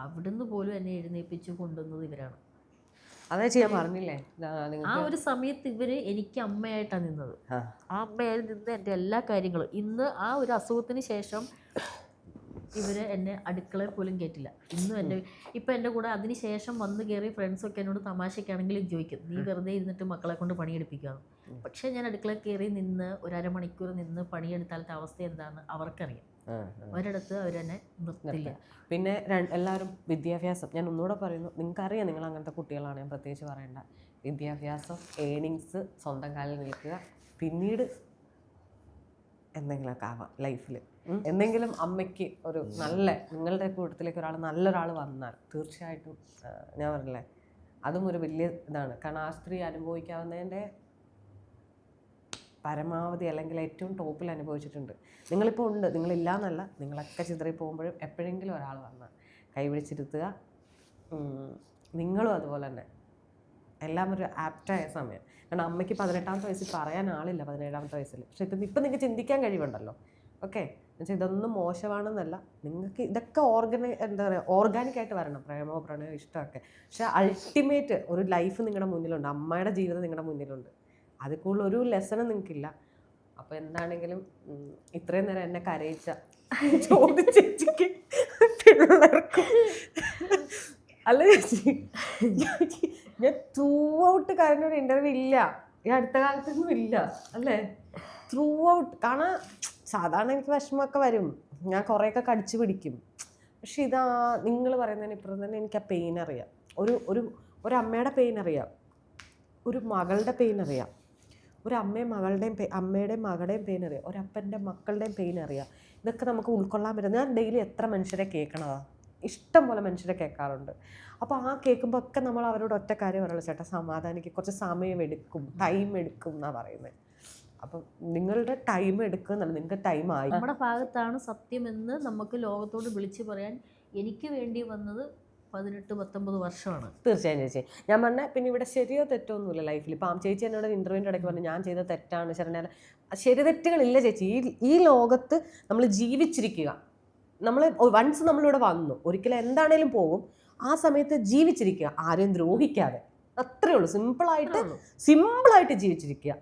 അവിടുന്ന് പോലും എന്നെ എഴുന്നേൽപ്പിച്ച് കൊണ്ടുവന്നത് ഇവരാണ്. അതേ ചെയ്യാൻ പറഞ്ഞില്ലേ? ആ ഒരു സമയത്ത് ഇവര് എനിക്ക് അമ്മയായിട്ടാണ് നിന്നത്. ആ അമ്മയായി നിന്ന് എൻ്റെ എല്ലാ കാര്യങ്ങളും. ഇന്ന് ആ ഒരു അസുഖത്തിന് ശേഷം ഇവര് എന്നെ അടുക്കളയിൽ പോലും കയറ്റില്ല. ഇന്നും ഇപ്പം എൻ്റെ കൂടെ അതിന് ശേഷം വന്ന് കയറി ഫ്രണ്ട്സൊക്കെ എന്നോട് തമാശയ്ക്കാണെങ്കിലും ചോദിക്കും, നീ വെറുതെ ഇരുന്നിട്ട് മക്കളെ കൊണ്ട് പണിയെടുപ്പിക്കുകയാണ്. പക്ഷേ ഞാൻ അടുക്കളയിൽ കയറി നിന്ന് ഒരു അരമണിക്കൂർ നിന്ന് പണിയെടുത്താലത്തെ അവസ്ഥ എന്താണെന്ന് അവർക്കറിയാം. ഒരിടത്ത് അവർ തന്നെ നിർത്തില്ല. പിന്നെ എല്ലാവരും വിദ്യാഭ്യാസം, ഞാൻ ഒന്നുകൂടെ പറയുന്നു, നിങ്ങൾക്കറിയാം നിങ്ങൾ അങ്ങനത്തെ കുട്ടികളാണ്, ഞാൻ പ്രത്യേകിച്ച് പറയണ്ട. വിദ്യാഭ്യാസം, ഏണിങ്സ്, സ്വന്തം കാലിൽ നിൽക്കുക, പിന്നീട് എന്തെങ്കിലുമൊക്കെ ആവാം ലൈഫിൽ. എന്തെങ്കിലും അമ്മയ്ക്ക് ഒരു നല്ല, നിങ്ങളുടെ കൂട്ടത്തിലേക്ക് നല്ലൊരാൾ വന്നാൽ തീർച്ചയായിട്ടും ഞാൻ പറഞ്ഞില്ലേ, അതും ഒരു വലിയ ഇതാണ്. കാരണം ആ സ്ത്രീ അനുഭവിക്കാവുന്നതിൻ്റെ പരമാവധി അല്ലെങ്കിൽ ഏറ്റവും ടോപ്പിൽ അനുഭവിച്ചിട്ടുണ്ട്. നിങ്ങളിപ്പോൾ ഉണ്ട്, നിങ്ങളില്ല എന്നല്ല, നിങ്ങളൊക്കെ ചിതറി പോകുമ്പോഴും എപ്പോഴെങ്കിലും ഒരാൾ വന്നാൽ കൈപിടിച്ചിരുത്തുക. നിങ്ങളും അതുപോലെ തന്നെ എല്ലാം ഒരു ആപ്റ്റായ സമയം. കാരണം അമ്മയ്ക്ക് 18ാമത്തെ വയസ്സിൽ പറയാൻ ആളില്ല, 17ാമത്തെ വയസ്സിൽ. പക്ഷെ ഇപ്പം നിങ്ങൾക്ക് ചിന്തിക്കാൻ കഴിവുണ്ടല്ലോ. ഓക്കെ, എന്നുവെച്ചാൽ ഇതൊന്നും മോശമാണെന്നല്ല, നിങ്ങൾക്ക് ഇതൊക്കെ എന്താ പറയുക, ഓർഗാനിക്കായിട്ട് വരണം. പ്രേമോ പ്രണയോ ഇഷ്ടമൊക്കെ. പക്ഷെ അൾട്ടിമേറ്റ് ഒരു ലൈഫ് നിങ്ങളുടെ മുന്നിലുണ്ട്, അമ്മയുടെ ജീവിതം നിങ്ങളുടെ മുന്നിലുണ്ട്. അതിൽ കൂടുതൽ ഒരു ലെസണും നിങ്ങൾക്കില്ല. അപ്പോൾ എന്താണെങ്കിലും ഇത്രയും നേരം എന്നെ കരയിച്ച ചോദിച്ചേച്ചിക്ക് പിള്ളേർക്കും അല്ല ചേച്ചി, ഞാൻ ത്രൂ ഔട്ട് കരഞ്ഞൊരു ഇൻ്റർവ്യൂ ഇല്ല ഈ അടുത്ത കാലത്തൊന്നും ഇല്ല അല്ലേ, ത്രൂ ഔട്ട്. കാരണം സാധാരണ എനിക്ക് വിഷമമൊക്കെ വരും, ഞാൻ കുറേയൊക്കെ കടിച്ചു പിടിക്കും. പക്ഷെ ഇതാ നിങ്ങൾ പറയുന്നതിന് ഇപ്പുറം തന്നെ എനിക്ക് ആ പെയിൻ അറിയാം. ഒരു അമ്മയുടെ പെയിൻ അറിയാം, ഒരു മകളുടെ പെയിൻ അറിയാം, ഒരു അമ്മയുടെയും മകളുടെയും പെയിൻ അറിയാം, ഒരപ്പൻ്റെ മക്കളുടെയും പെയിൻ അറിയാം. ഇതൊക്കെ നമുക്ക് ഉൾക്കൊള്ളാൻ പറ്റും. ഞാൻ ഡെയിലി എത്ര മനുഷ്യരെ കേൾക്കണതാണ്, ഇഷ്ടം പോലെ മനുഷ്യരെ കേൾക്കാറുണ്ട്. അപ്പോൾ ആ കേൾക്കുമ്പോൾ ഒക്കെ നമ്മൾ അവരോട് ഒറ്റ കാര്യം പറയുള്ളൂ, ചേട്ടാ സമാധാനിക്ക്, കുറച്ച് സമയം എടുക്കും, ടൈം എടുക്കും എന്നാണ് പറയുന്നത്. അപ്പം നിങ്ങളുടെ ടൈം എടുക്കുമെന്നല്ല, നിങ്ങൾക്ക് ടൈം ആയി. നമ്മുടെ ഭാഗത്താണ് സത്യമെന്ന് നമുക്ക് ലോകത്തോട് വിളിച്ചു പറയാൻ എനിക്ക് വേണ്ടി വന്നത് 18-19 വർഷമാണ്. തീർച്ചയായും ചേച്ചി, ഞാൻ പറഞ്ഞ പിന്നെ ഇവിടെ ശരിയോ തെറ്റോ ഒന്നുമില്ല ലൈഫിൽ. ഇപ്പം ചേച്ചി എന്നോട് ഇൻ്റർവ്യൂവിൻ്റെ ഇടയ്ക്ക് പറഞ്ഞു ഞാൻ ചെയ്ത തെറ്റാണ് ശരണ്യ. ശരി തെറ്റുകളില്ല ചേച്ചി. ഈ ലോകത്ത് നമ്മൾ ജീവിച്ചിരിക്കുക, നമ്മൾ വൺസ് നമ്മളിവിടെ വന്നു, ഒരിക്കലും എന്താണേലും പോകും. ആ സമയത്ത് ജീവിച്ചിരിക്കുക, ആരെയും ദ്രോഹിക്കാതെ, അത്രേ ഉള്ളൂ. സിമ്പിളായിട്ട് ജീവിച്ചിരിക്കുക,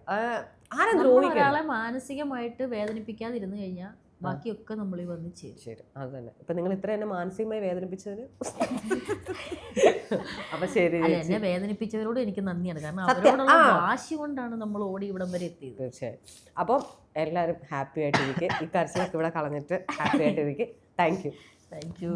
ആരെയും ദ്രോഹിക്കുക. ഒരാളെ മാനസികമായിട്ട് വേദനിപ്പിക്കാതിരുന്നു കഴിഞ്ഞാൽ ബാക്കിയൊക്കെ നമ്മൾ വന്ന് ചെയ്യും. ശരി, അത് തന്നെ. ഇപ്പൊ നിങ്ങൾ ഇത്ര എന്നെ മാനസികമായി വേദനിപ്പിച്ചതിന് അപ്പൊ ശരി, എന്നെ വേദനിപ്പിച്ചവരോട് എനിക്ക് നന്ദിയാണ്. കാരണം അവരോടുള്ള വാശി കൊണ്ടാണ് നമ്മൾ ഓടി ഇവിടം വരെ എത്തിയത്. തീർച്ചയായും. അപ്പം എല്ലാവരും ഹാപ്പി ആയിട്ടിരിക്കുക, ഈ കരച്ചിലൊക്കെ ഇവിടെ കളഞ്ഞിട്ട് ഹാപ്പി ആയിട്ടിരിക്കുക. Thank you.